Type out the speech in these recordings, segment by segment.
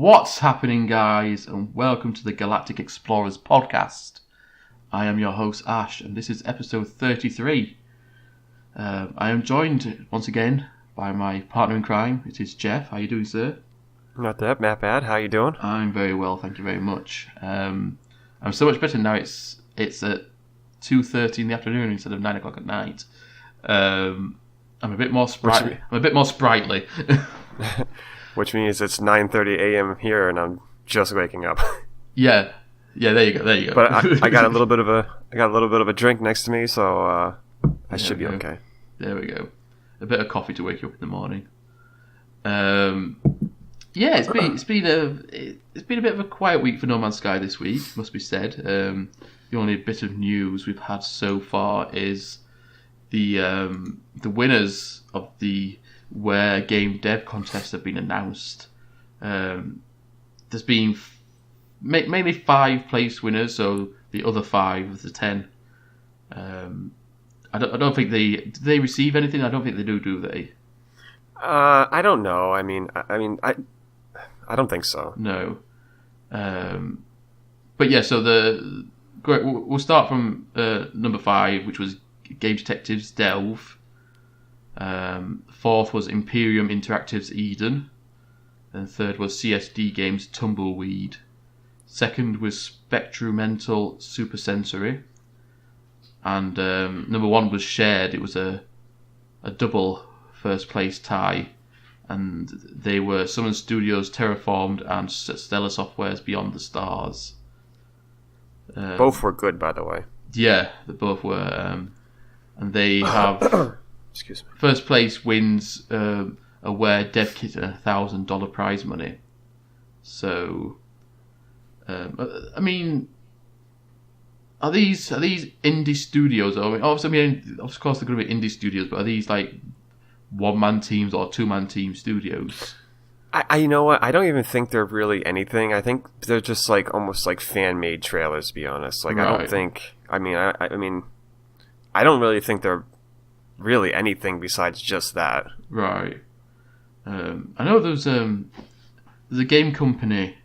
What's happening, guys, and welcome to the Galactic Explorers Podcast. I am your host, Ash, and this is episode 33. I am joined, once again, by my partner in crime. It is Jeff. How you doing, sir? Not bad. How you doing? I'm very well, thank you very much. I'm so much better now. It's at 2:30 in the afternoon instead of 9 o'clock at night. I'm a bit more sprightly. Which means it's 9:30 a.m. here, and I'm just waking up. Yeah. There you go. But I got a little bit of a drink next to me, so I should be okay. There we go. A bit of coffee to wake you up in the morning. It's been a bit of a quiet week for No Man's Sky this week, must be said. The only bit of news we've had so far is the winners of the Where Game Dev contest have been announced. There's been mainly 5 place winners, so the other 5 of the 10. I don't think do they receive anything? I don't think they do they? I don't know. I mean, I don't think so. No. But yeah, so we'll start from number 5, which was Game Detectives Delve. 4th was Imperium Interactive's Eden. And 3rd was CSD Games Tumbleweed. 2nd was Spectrumental Supersensory. And number 1 was shared. It was a double first place tie. And they were Summon Studios Terraformed and Stellar Software's Beyond the Stars. Both were good, by the way. Yeah, they both were. And they have... Excuse me. First place wins a Where Dev Kit and $1,000 prize money. So, I mean, are these indie studios? Of course they're going to be indie studios, but are these like one-man teams or two-man team studios? I you know what? I don't even think they're really anything. I think they're just like almost like fan-made trailers, to be honest. Like right. I don't think. I mean, I don't really think they're really anything besides just that. Right. I know there's a game company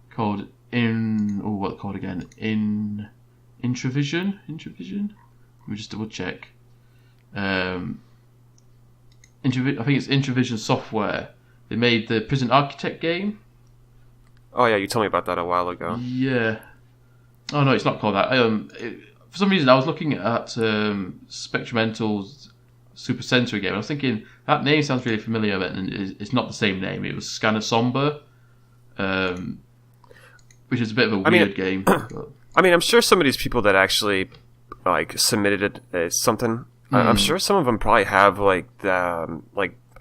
called Intravision. Let me just double check. I think it's Intravision Software. They made the Prison Architect game. Oh yeah, you told me about that a while ago. Yeah. Oh no, it's not called that. For some reason, I was looking at Spectrumental's Supersensory game. I was thinking that name sounds really familiar, and it's not the same name. It was Scanner Somber, which is a bit of a weird game. But. I mean, I'm sure some of these people that actually like submitted it as something. I'm sure some of them probably have like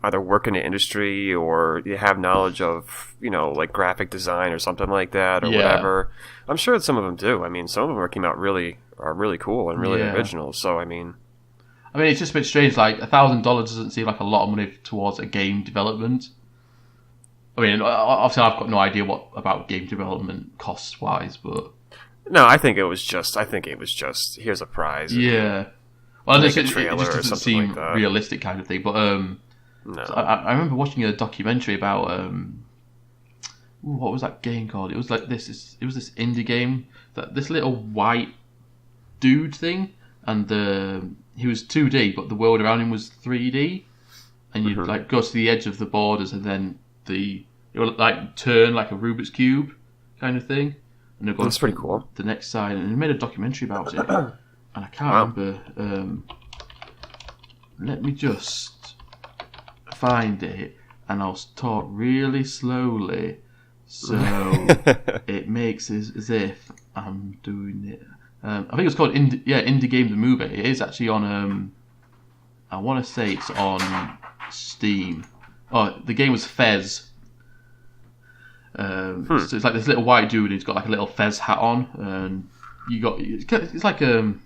either work in the industry or you have knowledge of like graphic design or something like that or whatever. I'm sure that some of them do. I mean, some of them came out really cool and really original. So I mean, it's just a bit strange. Like $1,000 doesn't seem like a lot of money towards a game development. I mean, obviously, I've got no idea what about game development cost wise, but no, I think it was just here's a prize. Yeah, well, it just doesn't seem like realistic kind of thing. But no, so I remember watching a documentary about what was that game called? It was like this. It was this indie game that this little white dude thing, and he was 2D, but the world around him was 3D, and you'd like go to the edge of the borders, and then it would like turn like a Rubik's cube kind of thing, and it'd go that's pretty cool. The next side, and they made a documentary about it, and I can't remember. Let me just find it, and I'll talk really slowly, so it makes it as if I'm doing it. I think it's called Indie Game the Movie. It is actually on. I want to say it's on Steam. Oh, the game was Fez. So it's like this little white dude. He's got like a little Fez hat on, and it's like kind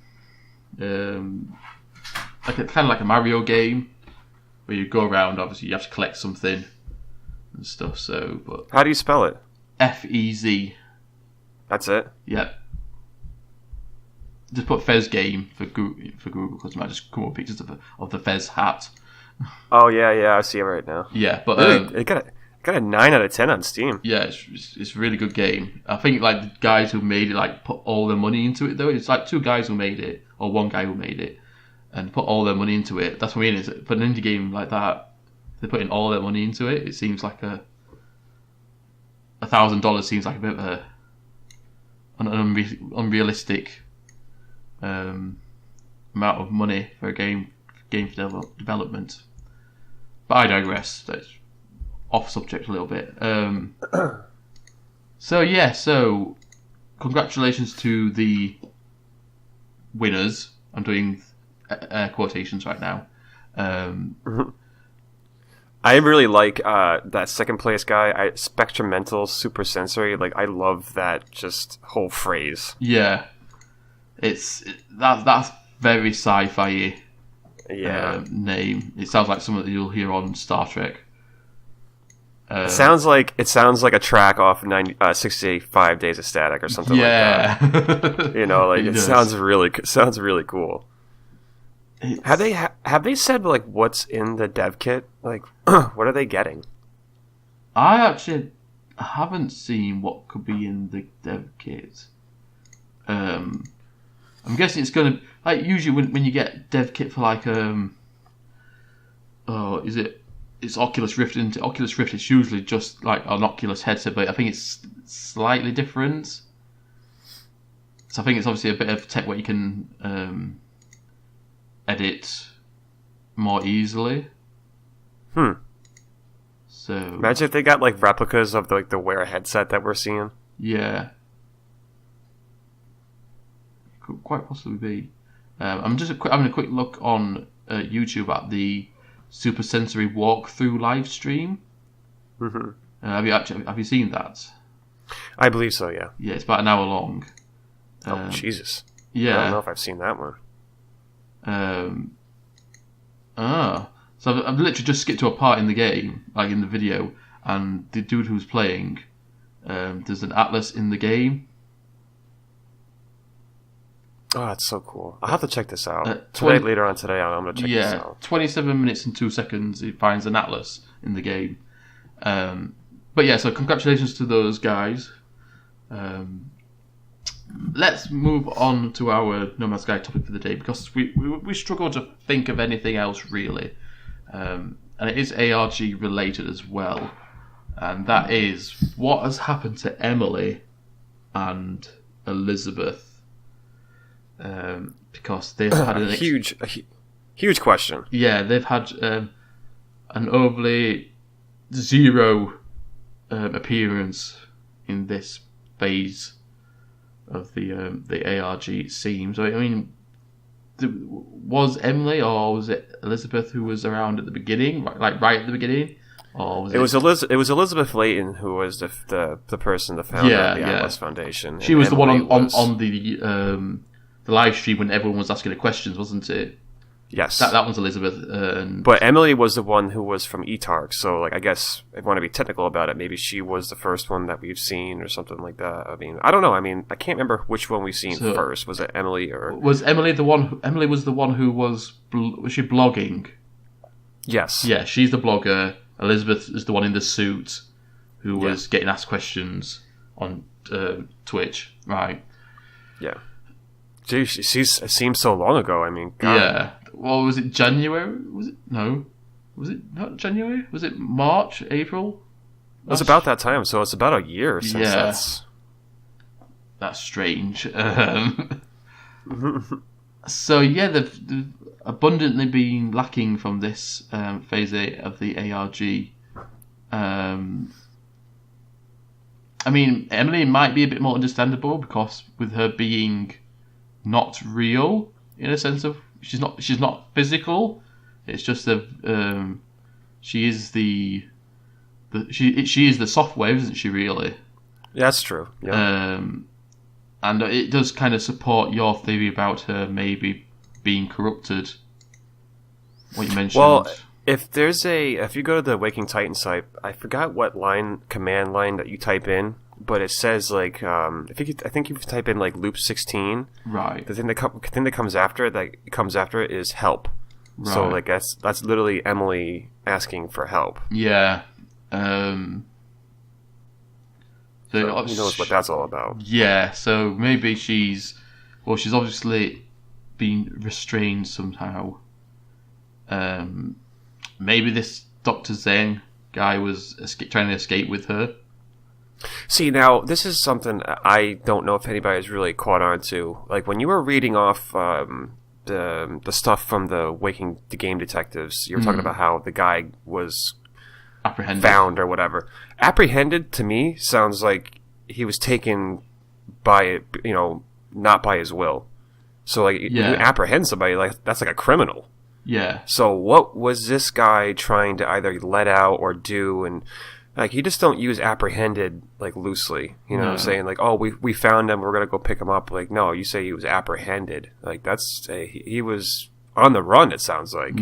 of like a Mario game where you go around. Obviously, you have to collect something and stuff. So, but how do you spell it? FEZ. That's it. Yeah. Just put Fez game for Google because you might just come up with pictures of the Fez hat. Oh yeah, I see it right now. Yeah, but it got Got a 9 out of 10 on Steam. Yeah, it's a really good game. I think like the guys who made it like put all their money into it though. It's like two guys who made it, or one guy who made it, and put all their money into it. That's what I mean. For an indie game like that, they're putting all their money into it. It seems like $1,000 seems like a bit of an unrealistic amount of money for a game development. But I digress. That's off subject a little bit. So congratulations to the winners. I'm doing quotations right now. I really like that second place guy, Spectrumental Super Sensory. Like, I love that just whole phrase. Yeah, that's very sci-fi. Name. It sounds like something that you'll hear on Star Trek. It sounds like a track off 65 Days of Static or something like that. You know, like it sounds really cool. Have they said like what's in the dev kit? Like, what are they getting? I actually haven't seen what could be in the dev kit. I'm guessing it's gonna like usually when you get dev kit for like it's Oculus Rift, and Oculus Rift is usually just like an Oculus headset, but I think it's slightly different. So I think it's obviously a bit of tech where you can edit more easily. So imagine if they got like replicas of the Wear headset that we're seeing. Yeah, could quite possibly be. I'm just having a quick look on YouTube at the Super Sensory walkthrough live stream. Have you seen that? I believe so. Yeah. Yeah, it's about an hour long. Oh Jesus! Yeah, I don't know if I've seen that one. So I've literally just skipped to a part in the game, like in the video, and the dude who's playing, there's an atlas in the game. Oh, that's so cool. I'll have to check this out. Later on today, I'm going to check this out. 27 minutes and 2 seconds, he finds an atlas in the game. But yeah, so congratulations to those guys. Let's move on to our No Man's Sky topic for the day, because we struggle to think of anything else really. And it is ARG related as well. And that is what has happened to Emily and Elizabeth. Because they've had a huge question. Yeah, they've had an overly zero appearance in this phase of the ARG, it seems. I mean, was Emily or was it Elizabeth who was around at the beginning, like right at the beginning? Or was it was Elizabeth Layton who was the person, the founder of the Atlas Foundation. She was the one on the live stream when everyone was asking the questions, wasn't it? Yes. That one's Elizabeth. But Emily was the one who was from eTark, so like I guess if you want to be technical about it, maybe she was the first one that we've seen or something like that. I mean, I don't know. I mean, I can't remember which one we've seen first. Was it Emily or... Was Emily the one... Emily was the one who was she blogging? Yes. Yeah, she's the blogger. Elizabeth is the one in the suit who was getting asked questions on Twitch. Right. Yeah. Gee, it seems so long ago. I mean, God. Yeah. Well, was it January? Was it? No. Was it not January? Was it March, April? It was about that time, so it's about a year since That's strange. So, yeah, they've abundantly been lacking from this phase 8 of the ARG. I mean, Emily might be a bit more understandable because with her being not real, in a sense of she's not physical. It's just she is the software, isn't she? Really? Yeah, that's true. Yeah. And it does kind of support your theory about her maybe being corrupted. What you mentioned. Well, if you go to the Waking Titan site, I forgot what command line that you type in, but it says like I think if you type in like loop 16, right? The thing that comes after it is help. Right. So like that's literally Emily asking for help. Yeah, Who knows what that's all about? Yeah, so maybe she's obviously been restrained somehow. Maybe this Dr. Zeng guy was trying to escape with her. See, now, this is something I don't know if anybody's really caught on to. Like, when you were reading off the stuff from the Waking the Game Detectives, you were talking about how the guy was Apprehended. found or whatever. Apprehended, to me, sounds like he was taken by, not by his will. So, like, you apprehend somebody, like, that's like a criminal. Yeah. So what was this guy trying to either let out or do? And like, you just don't use apprehended like loosely, saying like, oh, we found him, we're gonna go pick him up. Like, no, you say he was apprehended. Like, he was on the run. It sounds like.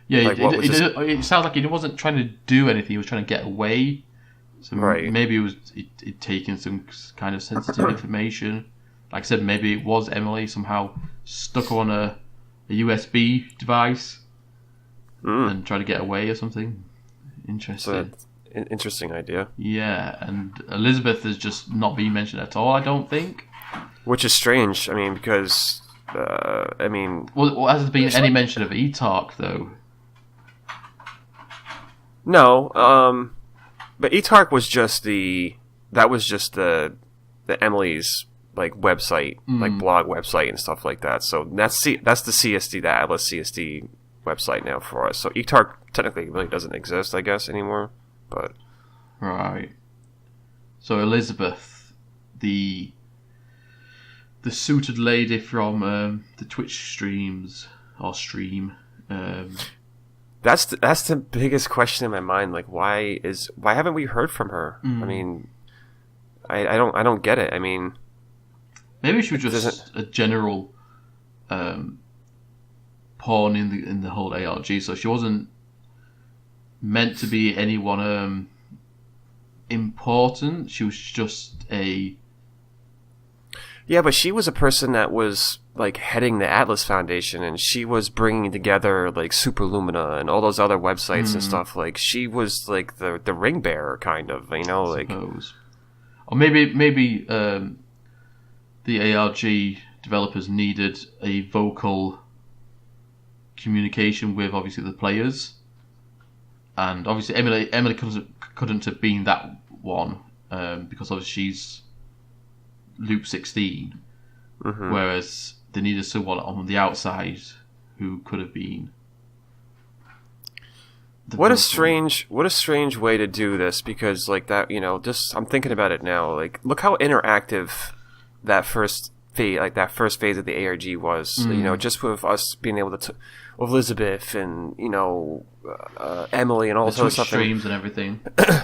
Yeah, like, it sounds like he wasn't trying to do anything. He was trying to get away. So right. Maybe he'd taken some kind of sensitive information. Like I said, maybe it was Emily somehow stuck on a USB device and try to get away or something. Interesting. An interesting idea. Yeah, and Elizabeth has just not been mentioned at all, I don't think. Which is strange. I mean, because well, has there been any mention of Etark though? No, but Etark was just the Emily's like website, like blog website and stuff like that. So that's the CSD, the Atlas CSD website now for us. So Etark technically really doesn't exist, I guess, anymore. But right. So Elizabeth, the suited lady from the Twitch streams or stream. That's the biggest question in my mind. Like, why haven't we heard from her? I mean, I don't get it. I mean. Maybe she was just a general pawn in the whole ARG, so she wasn't meant to be anyone important. She was just a... Yeah, but she was a person that was like heading the Atlas Foundation, and she was bringing together like Superlumina and all those other websites and stuff. Like, she was like the ring bearer, kind of, like. Suppose. Or maybe the ARG developers needed a vocal communication with obviously the players, and obviously Emily couldn't have been that one because obviously she's Loop 16, whereas they needed someone on the outside who could have been. What a strange way to do this, because like that, just I'm thinking about it now. Like, look how interactive that first phase of the ARG was, just with us being able to, with Elizabeth and Emily and all this other stuff, streams and everything.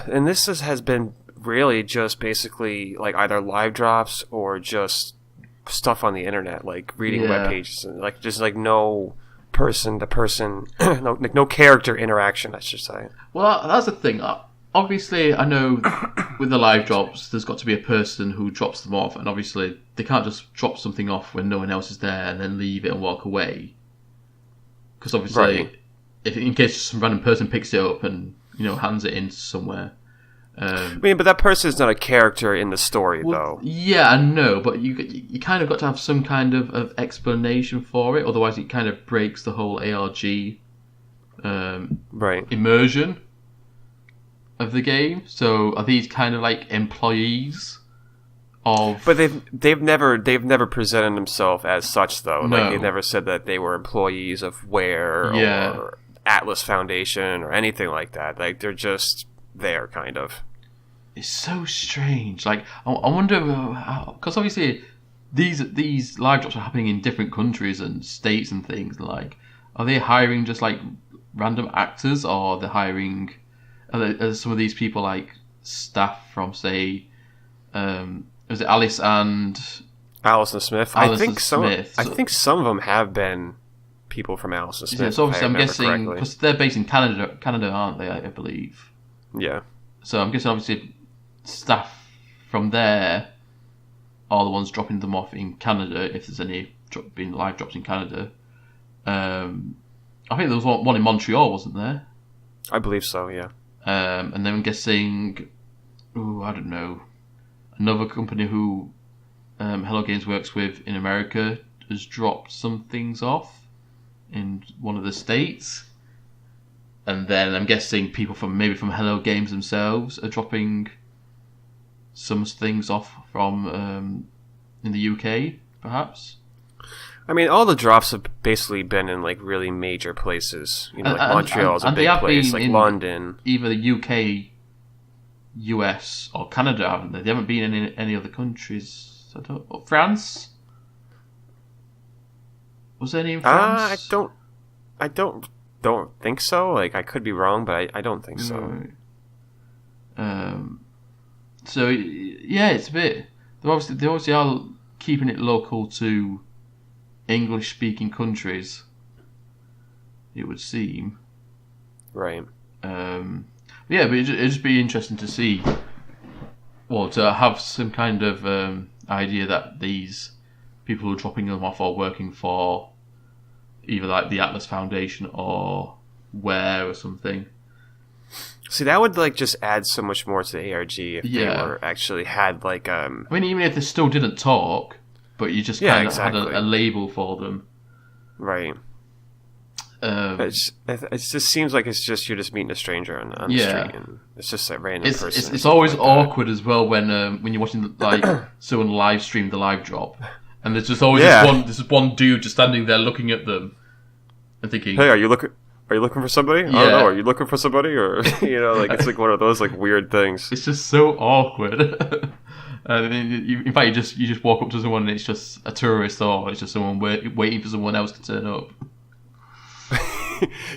And this has been really just basically like either live drops or just stuff on the internet, like reading web pages, and like just like no person to person, no character interaction, I should say. Well, that's the thing. Obviously, I know with the live drops, there's got to be a person who drops them off, and obviously they can't just drop something off when no one else is there and then leave it and walk away. Because obviously, if in case some random person picks it up and hands it in somewhere. I mean, but that person is not a character in the story, though. Yeah, I know, but you kind of got to have some kind of explanation for it, otherwise it kind of breaks the whole ARG immersion of the game. So are these kind of like employees of? But they've never presented themselves as such, though. No. Like, they've never said that they were employees of Ware or Atlas Foundation or anything like that. Like, they're just there, kind of. It's so strange. Like, I wonder how, because obviously these live drops are happening in different countries and states and things. Like, are they hiring just like random actors, or are they hiring? Are some of these people like staff from, say, was it Alice and Smith? I think some of them have been people from Alice and Smith. Yeah, so obviously I'm guessing because they're based in Canada, aren't they? I believe. Yeah. So I'm guessing obviously staff from there are the ones dropping them off in Canada, if there's any being live drops in Canada. I think there was one in Montreal, wasn't there? I believe so, yeah. And then I'm guessing, I don't know, another company who Hello Games works with in America has dropped some things off in one of the states. And then I'm guessing people from Hello Games themselves are dropping some things off from in the UK, perhaps. I mean, all the drops have basically been in like really major places. You know, like Montreal's a big place, like London. Either the UK, US, or Canada, haven't they? They haven't been in any other countries. France? Was there any in France? I don't think so. Like, I could be wrong, but I don't think so. So yeah, it's a bit. They obviously are keeping it local to English-speaking countries. It would seem. Right. Yeah, but it'd just be interesting to see. Well, to have some kind of idea that these people who are dropping them off are working for either like the Atlas Foundation or Ware or something. See, that would like just add so much more to the ARG if they were actually had like I mean, even if they still didn't talk, but you just kind of had a label for them, right? It just seems like it's just you're just meeting a stranger on the street, and it's just a random person. It's always like awkward as well when you're watching like someone live stream the live drop, and there's just always this one dude just standing there looking at them and thinking, "Hey, are you looking for somebody? Yeah. I don't know. Are you looking for somebody?" Or like it's like one of those like weird things. It's just so awkward. In fact, you just walk up to someone and it's just a tourist, or it's just someone waiting for someone else to turn up.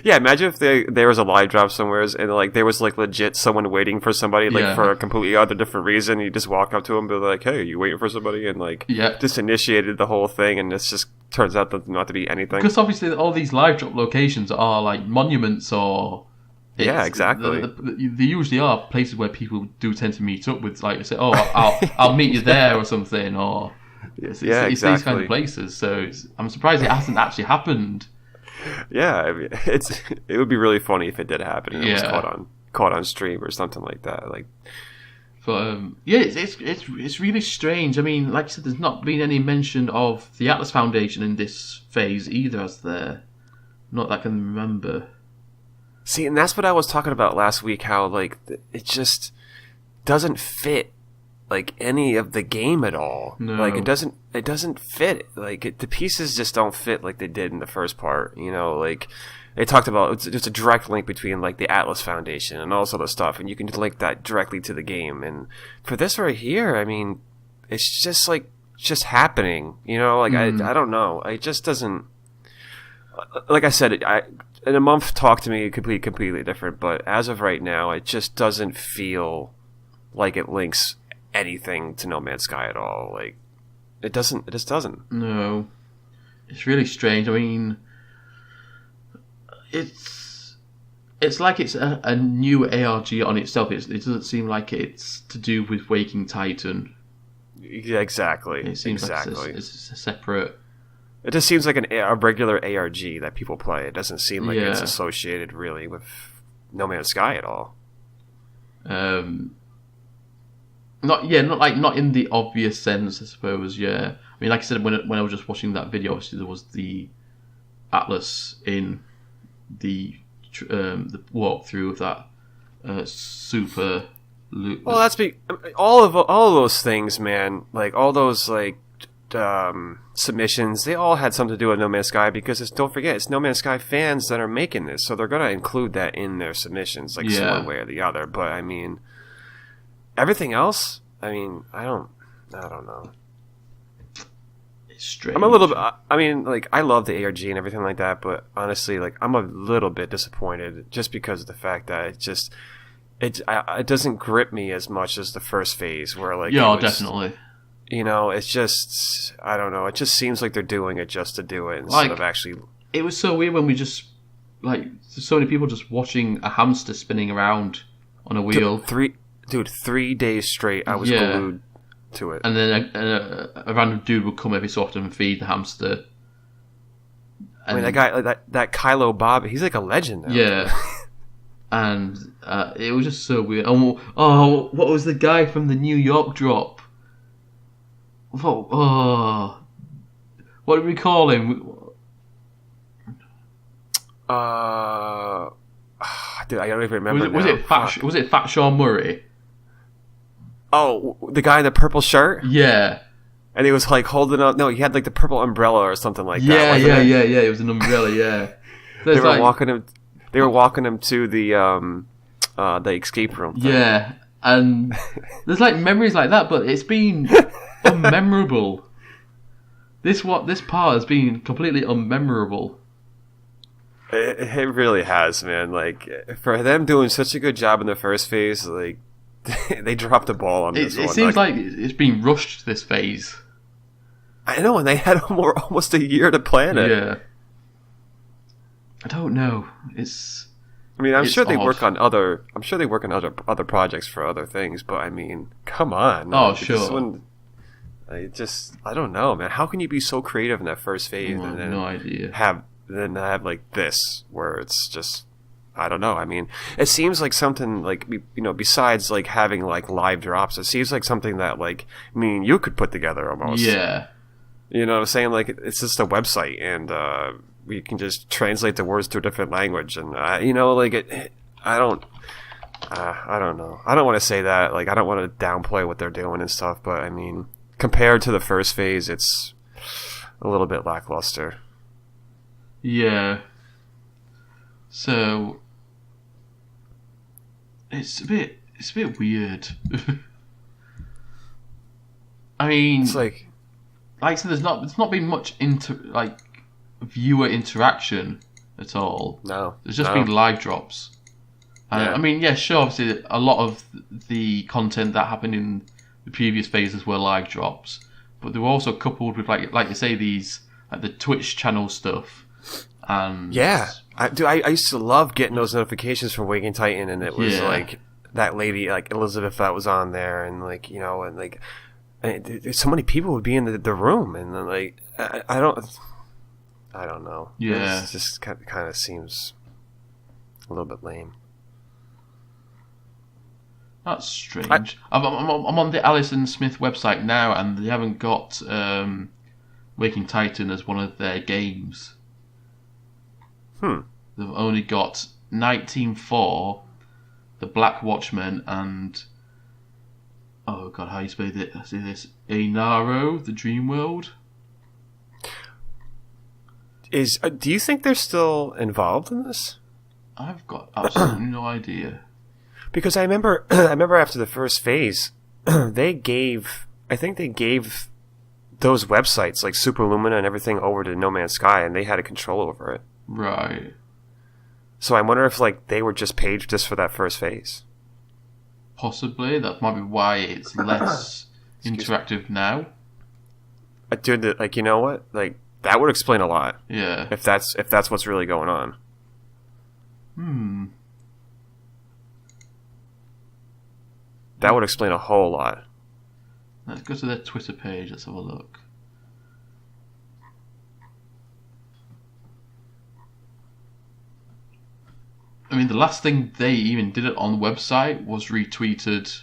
Yeah, imagine if there was a live drop somewhere and like there was like legit someone waiting for somebody like for a completely other different reason. You just walk up to them and be like, "Hey, are you waiting for somebody?" And like just initiated the whole thing, and it just turns out not to be anything. Because obviously all these live drop locations are like monuments or exactly. They usually are places where people do tend to meet up with, like, say, "Oh, I'll meet you there" or something, or it's these kind of places. So I'm surprised it hasn't actually happened. Yeah, I mean, it would be really funny if it did happen and it was caught on stream or something like that. Like, but it's really strange. I mean, like you said, there's not been any mention of the Atlas Foundation in this phase either, has there? Not that I can remember. See, and that's what I was talking about last week. How like it just doesn't fit like any of the game at all. No. Like it doesn't fit. Like the pieces just don't fit like they did in the first part. Like they talked about it's a direct link between like the Atlas Foundation and all sort of stuff, and you can link that directly to the game. And for this right here, I mean, it's just like just happening. Like I don't know. It just doesn't. Like I said, in a month, talk to me completely different. But as of right now, it just doesn't feel like it links anything to No Man's Sky at all. Like it just doesn't. No, it's really strange. I mean, it's like it's a new ARG on itself. It doesn't seem like it's to do with Waking Titan. Yeah, exactly. It seems like it's a separate. It just seems like a regular ARG that people play. It doesn't seem like it's associated really with No Man's Sky at all. Not in the obvious sense, I suppose. Yeah, I mean, like I said, when I was just watching that video, obviously there was the Atlas in the walkthrough of that super loop. Well, all of those things, man. Like all those like submissions, they all had something to do with No Man's Sky because don't forget, it's No Man's Sky fans that are making this, so they're gonna include that in their submissions, like one way or the other. But I mean, everything else, I mean, I don't know. It's strange. I'm a little bit. I mean, like I love the ARG and everything like that, but honestly, like I'm a little bit disappointed just because of the fact that it doesn't grip me as much as the first phase, where like definitely. It's just, I don't know. It just seems like they're doing it just to do it instead of actually. It was so weird when we just so many people just watching a hamster spinning around on a wheel. 3 days straight, I was glued to it. And then a random dude would come every so often and feed the hamster. I mean, that guy, that Kylo Bob, he's like a legend now. Yeah. and it was just so weird. Oh, what was the guy from the New York drop? What did we call him? Dude, I don't even remember. Was it Fat Sean Murray? Oh, the guy in the purple shirt? Yeah. And he was like holding up. No, he had like the purple umbrella or something like that. Yeah. It was an umbrella. Yeah. They were walking him. They were walking him to the escape room thing. Yeah, and there's like memories like that, but it's been unmemorable. This part has been completely unmemorable. It really has, man. Like, for them doing such a good job in the first phase, like, they dropped the ball on this one. It seems like it's been rushed, this phase. I know, and they had almost a year to plan it. Yeah. I don't know. I'm sure they work on other projects for other things, but I mean, come on. Oh, sure. I don't know, man. How can you be so creative in that first phase and then no idea have like this where it's just, I don't know. I mean, it seems like something like, besides like having like live drops, it seems like something that like me and you could put together almost. Yeah. You know what I'm saying? Like, it's just a website, and we can just translate the words to a different language, and I don't know. I don't want to say that. Like, I don't want to downplay what they're doing and stuff, but I mean, compared to the first phase, it's a little bit lackluster. Yeah. So it's a bit weird. I mean, it's like I said, there's not been much viewer interaction at all. No, there's just been live drops. I mean, yeah, sure. Obviously, a lot of the content that happened in the previous phases were live drops, but they were also coupled with like you say, these the Twitch channel stuff. And yeah, I used to love getting those notifications from Waking Titan, and it was like that lady, like Elizabeth, that was on there, and like and like so many people would be in the room, and then like I don't know. Yeah, it just kind of seems a little bit lame. That's strange. I'm on the Alison Smith website now, and they haven't got Waking Titan as one of their games. They've only got 19-4, The Black Watchman, and oh god, how you spell it? See this? Ainaro, The Dream World. Do you think they're still involved in this? I've got absolutely no idea. Because I remember after the first phase, they gave those websites like Super Lumina and everything over to No Man's Sky, and they had a control over it. Right. So I wonder if like they were just paid just for that first phase. Possibly. That might be why it's less interactive now. Dude, like, you know what? Like, that would explain a lot. Yeah. If that's what's really going on. That would explain a whole lot. Let's go to their Twitter page. Let's have a look. I mean, the last thing they even did it on the website was retweeted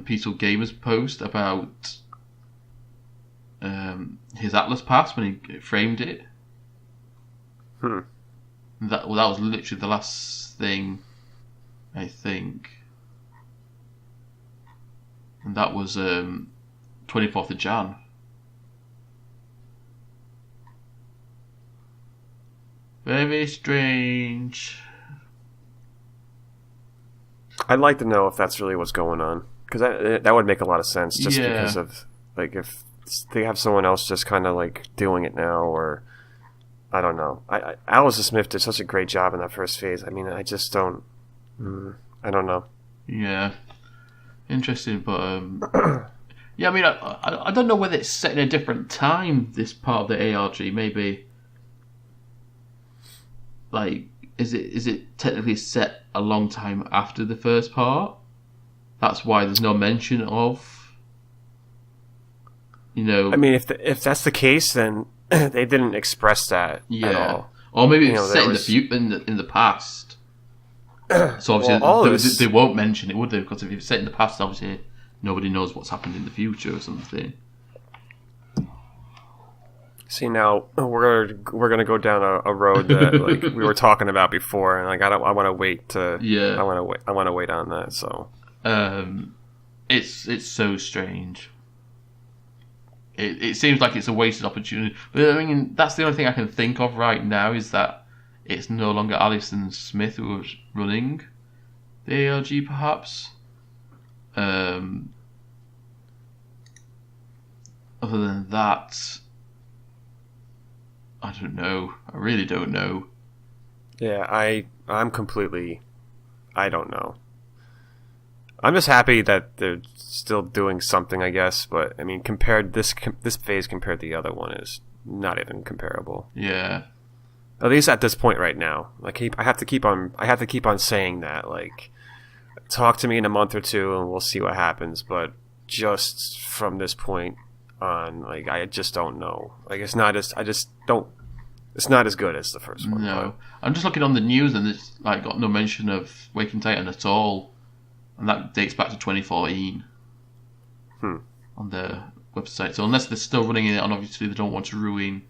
Peaceful Gamer's post about his Atlas Pass when he framed it. That was literally the last thing, I think. And that was 24th of Jan. Very strange. I'd like to know if that's really what's going on, because that would make a lot of sense. Just because of like if they have someone else just kind of like doing it now, or I don't know. Alison Smith did such a great job in that first phase. I mean, I just don't. I don't know. Yeah, interesting, but yeah. I mean, I don't know whether it's set in a different time. This part of the ARG, maybe. Like, is it technically set a long time after the first part? That's why there's no mention of, I mean, if that's the case, then they didn't express that at all. Or maybe it's set in the past. So obviously Well, they won't mention it, would they? Because if it's set in the past, obviously nobody knows what's happened in the future or something. See, now we're gonna go down a road that like we were talking about before, and like I want to wait to I want to wait on that. So it's so strange. It seems like it's a wasted opportunity. But I mean, that's the only thing I can think of right now is that it's no longer Alison Smith who was running the ALG, perhaps. Other than that, I don't know. I really don't know. Yeah, I'm completely. I don't know. I'm just happy that they're still doing something, I guess. But I mean, compared this phase compared to the other one is not even comparable. Yeah. At least at this point right now. Like I have to keep on saying that. Like, talk to me in a month or two, and we'll see what happens. But just from this point on, like, I just don't know. Like, it's not as good as the first one. No, I'm just looking on the news, and it's like got no mention of Waking Titan at all, and that dates back to 2014 on their website. So unless they're still running it, and obviously they don't want to ruin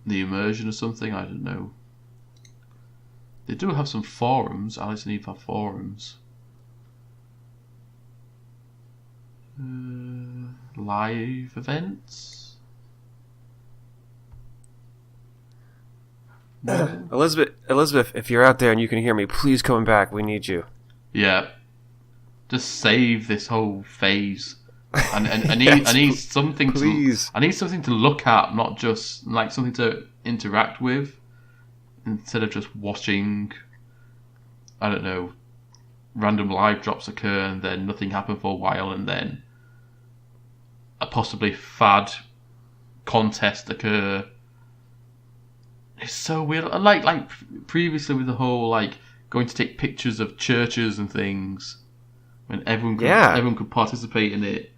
the immersion or something, I don't know. They do have some forums. Alice and Eve have forums. Live events. No. Elizabeth, if you're out there and you can hear me, please come back. We need you. Yeah. Just save this whole phase. And I need something please. I need something to look at, not just like something to interact with, instead of just watching, I don't know, random live drops occur and then nothing happened for a while, and then a possibly fad contest occur. It's so weird. Like previously with the whole like going to take pictures of churches and things, when everyone could participate in it.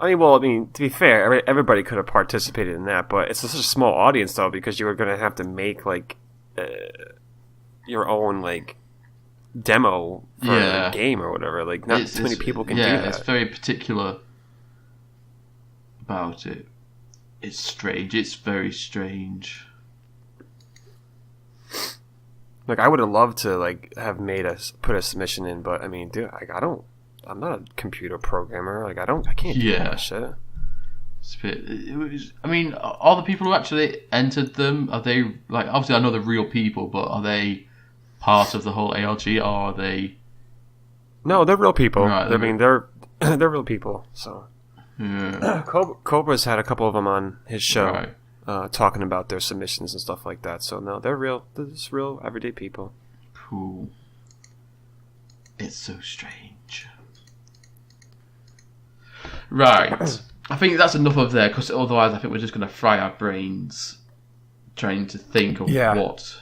To be fair, everybody could have participated in that, but it's such a small audience though, because you were going to have to make like your own like demo for a game or whatever. Like, not too many people can do that. It's very particular about it. It's strange. It's very strange. Like, I would have loved to like have put a submission in, but I mean, dude, I'm not a computer programmer. Like, I can't do that shit. All the people who actually entered them, are they like, obviously I know they're real people, but are they part of the whole ALG, or are they? No, they're real people. Right, they're real people. So yeah. Cobra's had a couple of them on his show. Right. Talking about their submissions and stuff like that. So no, they're real. They're just real everyday people. Cool. It's so strange. Right. I think that's enough of there, because otherwise I think we're just going to fry our brains trying to think of what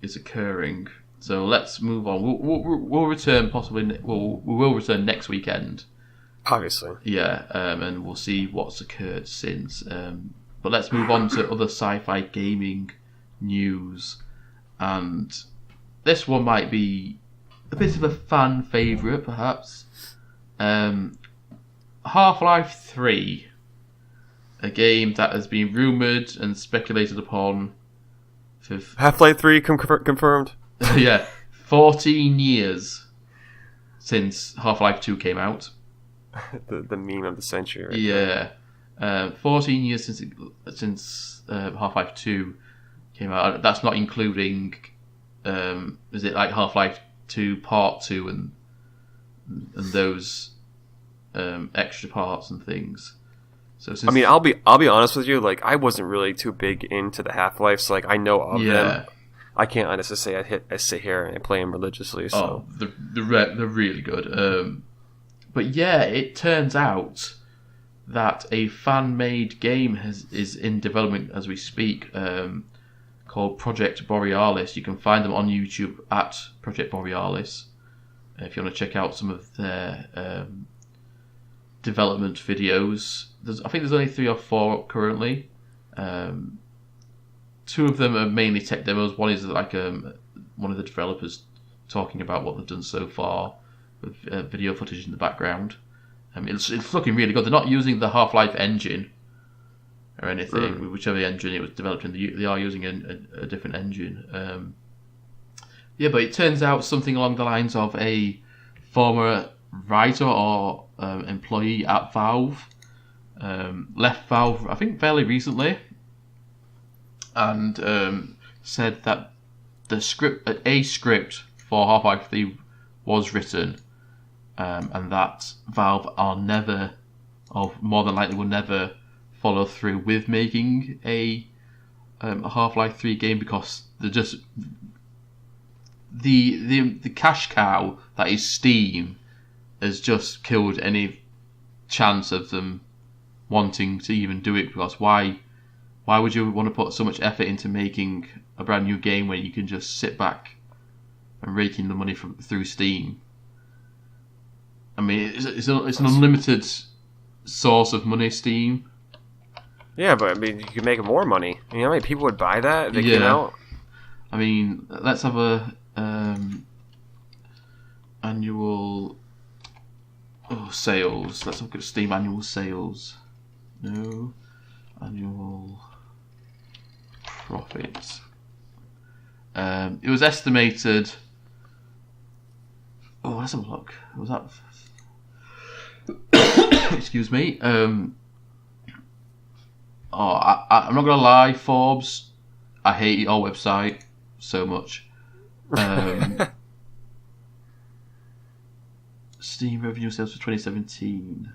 is occurring. So let's move on. We'll return possibly. We will return next weekend. Obviously. Yeah, and we'll see what's occurred since. But let's move on to other sci-fi gaming news. And this one might be a bit of a fan favourite, perhaps. Half-Life 3. A game that has been rumoured and speculated upon. Half-Life 3 confirmed? Yeah. 14 years since Half-Life 2 came out. the meme of the century. Right? Yeah. 14 years since Half-Life 2 came out. That's not including, is it like Half-Life 2 Part 2 and those extra parts and things. So since, I'll be honest with you. Like, I wasn't really too big into the Half-Lives. Like, I know of them. I can't honestly say I sit here and play them religiously. So. Oh, they're really good. But yeah, it turns out that a fan-made game is in development as we speak, called Project Borealis. You can find them on YouTube at Project Borealis if you want to check out some of their development videos. I think there's only 3 or 4 currently. 2 of them are mainly tech demos. One is like one of the developers talking about what they've done so far with video footage in the background. It's looking really good. They're not using the Half-Life engine or anything, whichever engine it was developed in. They are using a different engine. Yeah, but it turns out something along the lines of a former writer or employee at Valve left Valve, I think, fairly recently, and said that a script for Half-Life 3 was written, and that Valve are never, or more than likely will never, follow through with making a Half-Life 3 game because they're just the cash cow that is Steam has just killed any chance of them wanting to even do it, because why would you want to put so much effort into making a brand new game when you can just sit back and rake in the money through Steam? I mean, it's an unlimited source of money, Steam. Yeah, but I mean, you could make more money. You know how many people would buy that? They get out? I mean, let's have a annual sales. Let's look at Steam annual sales. No, annual profit. It was estimated. Oh, let's have a look. Was that? Excuse me. I'm not gonna lie, Forbes. I hate your website so much. Steam revenue sales for 2017.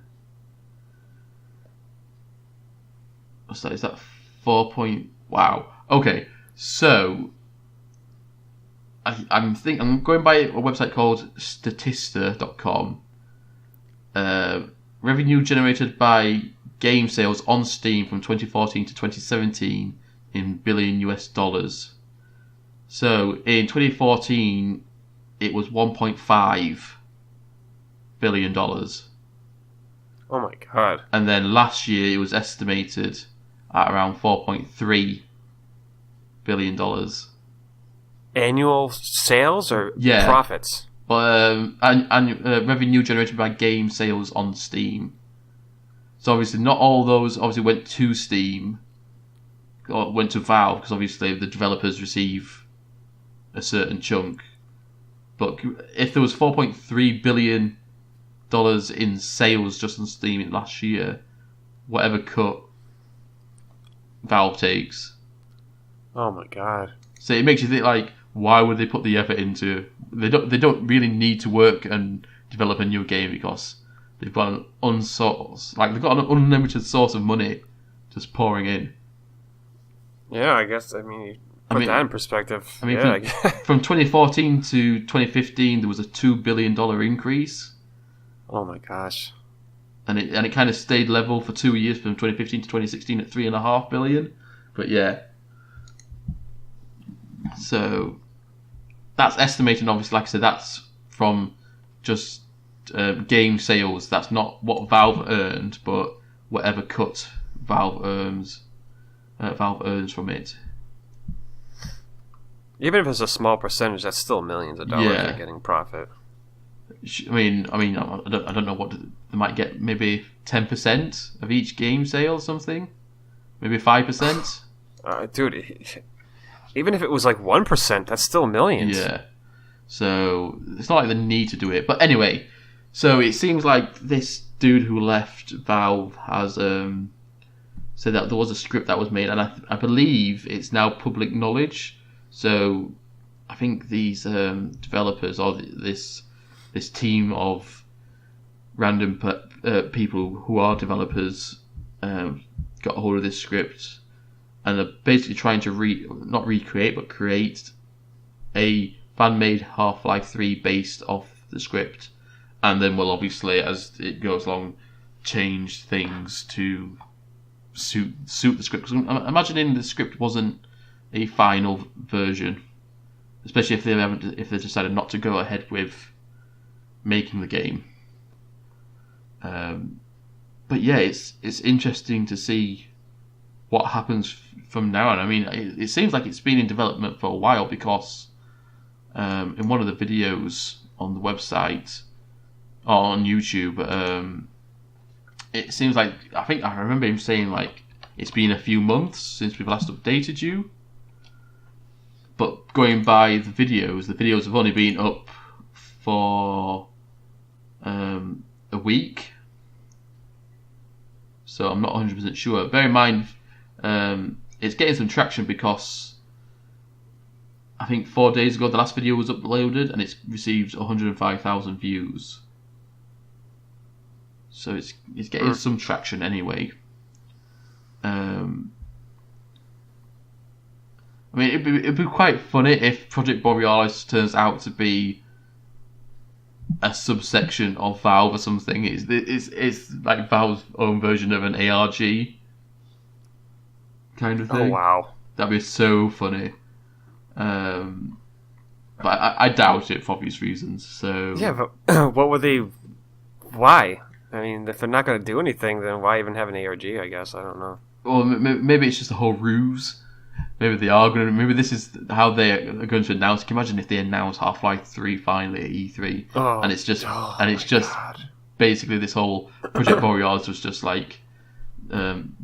What's that? Is that 4 point? Wow. Okay, so I'm going by a website called Statista.com. Revenue generated by game sales on Steam from 2014 to 2017 in billion US dollars. So in 2014, it was $1.5 billion. Oh my god! And then last year, it was estimated at around $4.3 billion. Annual sales or profits? Revenue generated by game sales on Steam. So obviously not all those obviously went to Steam or went to Valve, because obviously the developers receive a certain chunk. But if there was $4.3 billion in sales just on Steam in last year, whatever cut Valve takes. Oh my god. So it makes you think, like, why would they put the effort into? They don't really need to work and develop a new game because they've got an unlimited source of money just pouring in. Yeah, I guess. I mean, put that in perspective. I mean, from 2014 to 2015, there was a $2 billion increase. Oh my gosh! And it kind of stayed level for 2 years from 2015 to 2016 at $3.5 billion. But yeah. So that's estimating, obviously, like I said, that's from just game sales. That's not what Valve earned, but whatever cut Valve earns from it. Even if it's a small percentage, that's still millions of dollars they're getting profit. I mean, I don't know what they might get. Maybe 10% of each game sale or something. Maybe 5%. Dude. Even if it was like 1%, that's still millions. Yeah. So it's not like they need to do it. But anyway, so it seems like this dude who left Valve has said that there was a script that was made, and I believe it's now public knowledge. So I think these developers or this team of random people who are developers got a hold of this script. And they're basically trying to not recreate, but create a fan-made Half-Life 3 based off the script. And then will obviously, as it goes along, change things to suit the script. Because I'm imagining the script wasn't a final version, especially if they decided not to go ahead with making the game. But yeah, it's interesting to see what happens from now on. I mean, it seems like it's been in development for a while, because in one of the videos on the website or on YouTube, it seems like I remember him saying like it's been a few months since we've last updated you. But going by the videos have only been up for a week. So I'm not 100% sure. Bear in mind, it's getting some traction because I think 4 days ago the last video was uploaded and it's received 105,000 views. So it's getting some traction anyway. I mean, it'd be quite funny if Project Borealis turns out to be a subsection of Valve or something. It's like Valve's own version of an ARG kind of thing. Oh wow, that'd be so funny. But I doubt it for obvious reasons. So yeah, but what would they? Why? I mean, if they're not going to do anything, then why even have an ARG? I guess I don't know. Well, maybe it's just a whole ruse. Maybe they are going to. Maybe this is how they are going to announce. Can you imagine if they announce Half-Life 3 finally at E3, and it's just God. Basically this whole Project Borealis was just like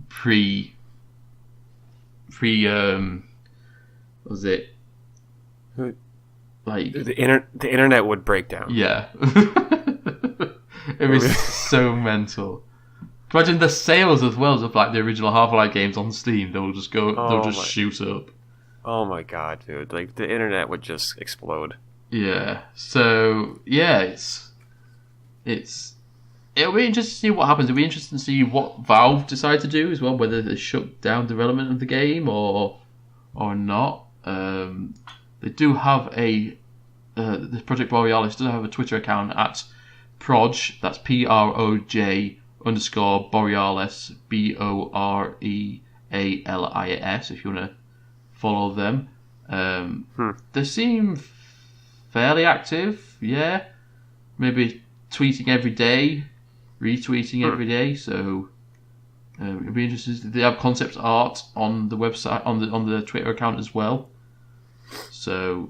pre what was it? Like the internet would break down. Yeah, it was so mental. Imagine the sales as well of like the original Half-Life games on Steam. They'll just shoot up. Oh my god, dude! Like the internet would just explode. Yeah. So yeah, it'll be interesting to see what happens. It'll be interesting to see what Valve decide to do as well, whether they shut down development of the game or not. They do have the Project Borealis does have a Twitter account at Proj. That's PROJ _ Borealis BOREALIS. If you want to follow them, they seem fairly active. Yeah, maybe tweeting every day, retweeting every day. So it'd be interesting. They have concept art on the website on the Twitter account as well. So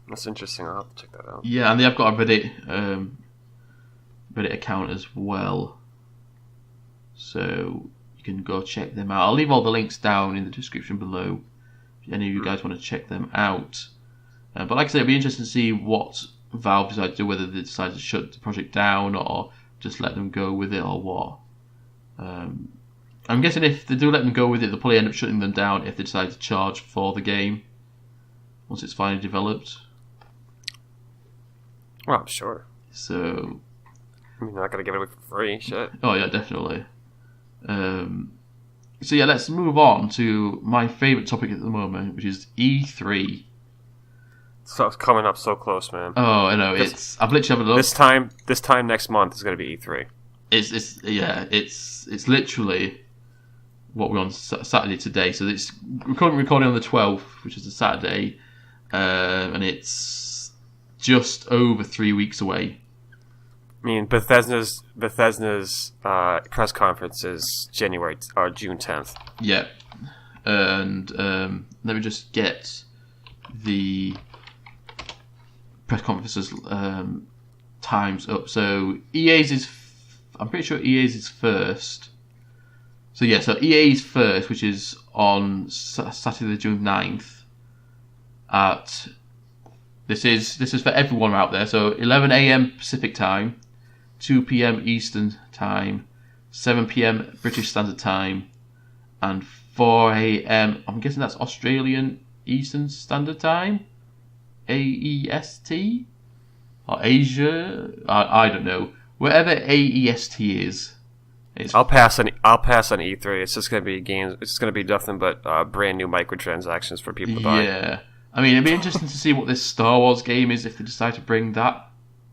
that's interesting. I'll have to check that out. Yeah, and they have got a Reddit account as well. So you can go check them out. I'll leave all the links down in the description below if any of you guys want to check them out. But like I said, it'll be interesting to see what Valve decide to do, whether they decide to shut the project down or just let them go with it or what. I'm guessing if they do let them go with it, they'll probably end up shutting them down if they decide to charge for the game once it's finally developed. Well, I'm sure. So I mean, they're not going to give it away for free, shit. Oh yeah, definitely. So yeah, let's move on to my favourite topic at the moment, which is E3. So it's coming up so close, man. Oh, I know. I've literally had a look. This time next month is going to be E3. It's literally what we're on Saturday today. So it's recording on the 12th, which is a Saturday, and it's just over 3 weeks away. I mean, Bethesda's press conference is June 10th. Yeah, and let me just get the press conferences times up. So I'm pretty sure EA's is first. So yeah, so EA's first, which is on Saturday, June 9th. This is for everyone out there. So 11 a.m. Pacific time. 2 p.m. Eastern Time, 7 p.m. British Standard Time, and 4 a.m. I'm guessing that's Australian Eastern Standard Time, AEST or Asia. I don't know. Wherever AEST is. I'll pass on E3. It's just gonna be games. It's gonna be nothing but brand new microtransactions for people to buy. Yeah, I mean, it'd be interesting to see what this Star Wars game is if they decide to bring that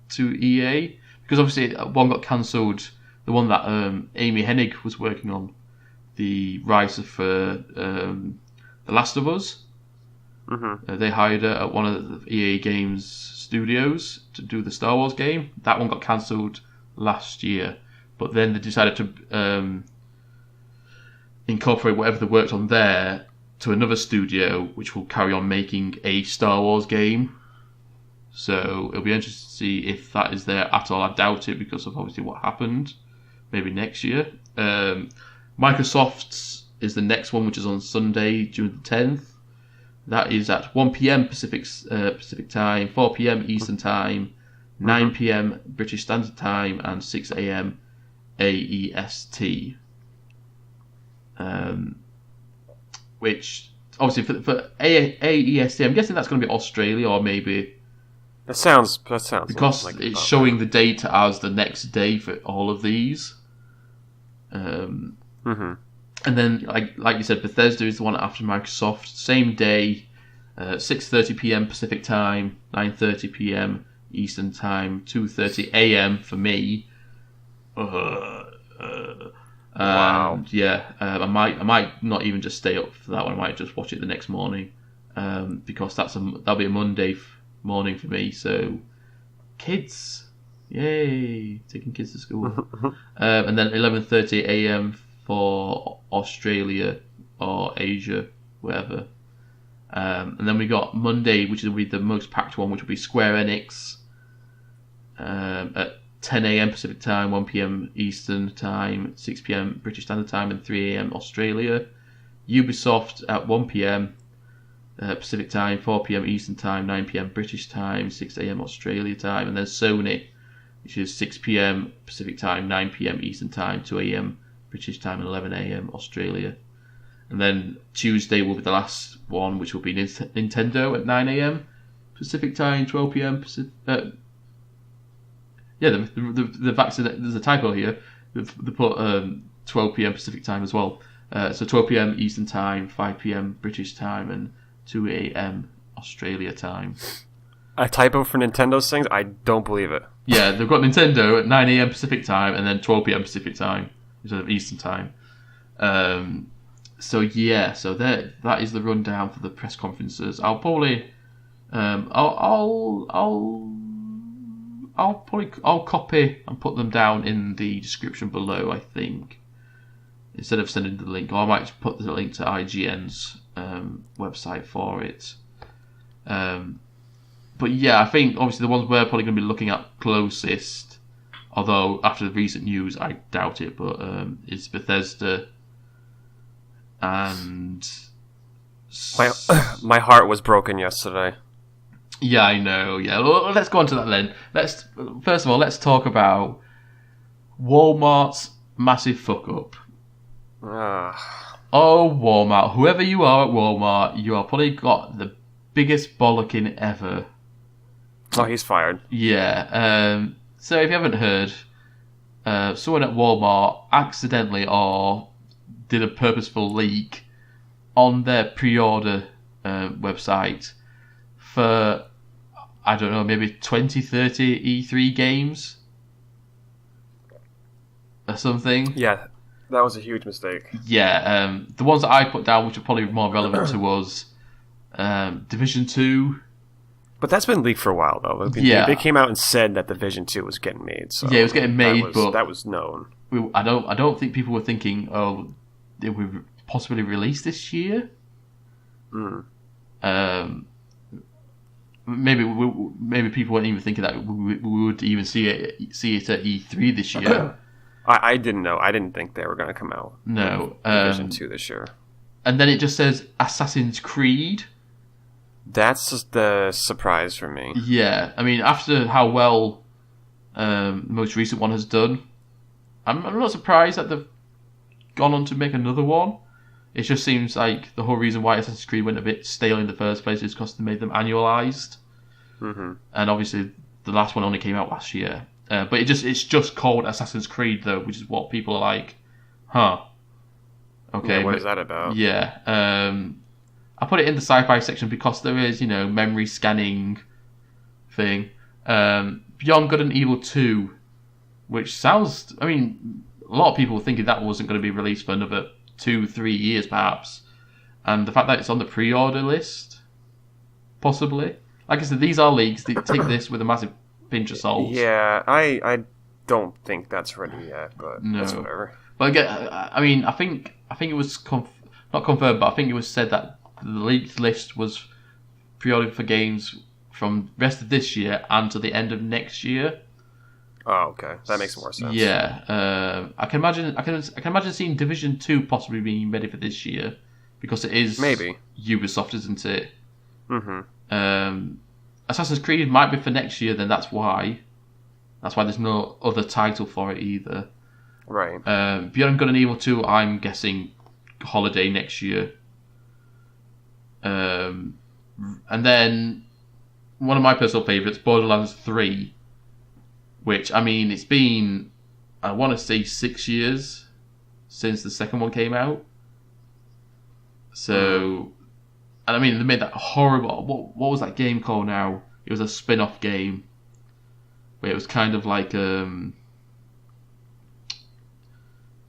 to EA. Because obviously one got cancelled, the one that Amy Hennig was working on, the writer for The Last of Us. Mm-hmm. They hired her at one of the EA Games studios to do the Star Wars game. That one got cancelled last year. But then they decided to incorporate whatever they worked on there to another studio, which will carry on making a Star Wars game. So it'll be interesting to see if that is there at all. I doubt it because of obviously what happened. Maybe next year. Microsoft's is the next one, which is on Sunday, June the 10th. That is at 1 p.m. Pacific time, 4 p.m. Eastern time, 9 p.m. British Standard Time, and 6 a.m. AEST. Which obviously for AEST, I'm guessing that's going to be Australia or maybe. That sounds because like it's showing the date as the next day for all of these. And then, like you said, Bethesda is the one after Microsoft. Same day, 6:30 p.m. Pacific time, 9:30 p.m. Eastern time, 2:30 a.m. for me. Wow. Yeah, I might not even just stay up for that one. I might just watch it the next morning, because that'll be a Monday morning for me. So, kids, yay, taking kids to school. And then 11:30 a.m. for Australia or Asia, wherever. And then we got Monday, which will be the most packed one, which will be Square Enix at 10 a.m. Pacific time, 1 p.m. Eastern time, 6 p.m. British Standard Time, and 3 a.m. Australia. Ubisoft at 1 p.m. Pacific time, 4 p.m. Eastern time, 9 p.m. British time, 6 a.m. Australia time. And then Sony, which is 6 p.m. Pacific time, 9 p.m. Eastern time, 2 a.m. British time, and 11 a.m. Australia. And then Tuesday will be the last one, which will be Nintendo at 9 a.m. Pacific time, 12 p.m. Pacific. The vaccine. There's a typo here. They put 12 p.m. Pacific time as well. So 12 p.m. Eastern time, 5 p.m. British time, and 2 a.m. Australia time. A typo for Nintendo's things? I don't believe it. Yeah, they've got Nintendo at 9 a.m. Pacific time, and then 12 p.m. Pacific time instead of Eastern time. So that is the rundown for the press conferences. I'll probably, I'll copy and put them down in the description below, I think, instead of sending the link. Or I might put the link to IGN's website for it. But yeah, I think obviously the ones we're probably going to be looking at closest, although after the recent news I doubt it, but is Bethesda and... My heart was broken yesterday. Yeah, I know. Yeah, well, let's go on to that then. First of all, let's talk about Walmart's massive fuck up. Oh, Walmart! Whoever you are at Walmart, you are probably got the biggest bollocking ever. Oh, he's fired. Yeah. So if you haven't heard, someone at Walmart accidentally or did a purposeful leak on their pre-order website for, I don't know, maybe 20, 30 E3 games or something. Yeah, that was a huge mistake. Yeah, the ones that I put down, which are probably more relevant to us, Division 2. But that's been leaked for a while, though. They came out and said that Division 2 was getting made. So yeah, it was getting made, but that was known. I don't think people were thinking, oh, it would possibly release this year. Maybe people weren't even thinking that we would even see it at E3 this year. I didn't know. I didn't think they were going to come out. No, Division 2 this year. And then it just says Assassin's Creed. That's just the surprise for me. Yeah, I mean, after how well the most recent one has done, I'm not surprised that they've gone on to make another one. It just seems like the whole reason why Assassin's Creed went a bit stale in the first place is because they made them annualized. And obviously the last one only came out last year. But it's just called Assassin's Creed though, which is what people are like, huh? Okay, yeah, what is that about? Yeah, I put it in the sci-fi section because there is, memory scanning thing. Beyond Good and Evil 2, which sounds, I mean, a lot of people were thinking that wasn't going to be released for another 2-3 years perhaps, and the fact that it's on the pre-order list, possibly. Like I said, these are leaks. They take this with a massive pinch of salt. Yeah, I don't think that's ready yet, but that's whatever. But again, I mean, I think it was not confirmed, but I think it was said that the leaked list was pre-ordered for games from the rest of this year and to the end of next year. Oh, okay, that makes more sense. Yeah, I can imagine seeing Division 2 possibly being ready for this year because it is maybe Ubisoft, isn't it? Mm-hmm. Assassin's Creed might be for next year. Then that's why there's no other title for it either. Right. Beyond Good and Evil 2, I'm guessing holiday next year. And then one of my personal favourites, Borderlands 3. Which, I mean, it's been, I want to say 6 years since the second one came out. So, and I mean, they made that horrible, what was that game called now? It was a spin-off game. Where it was kind of like, it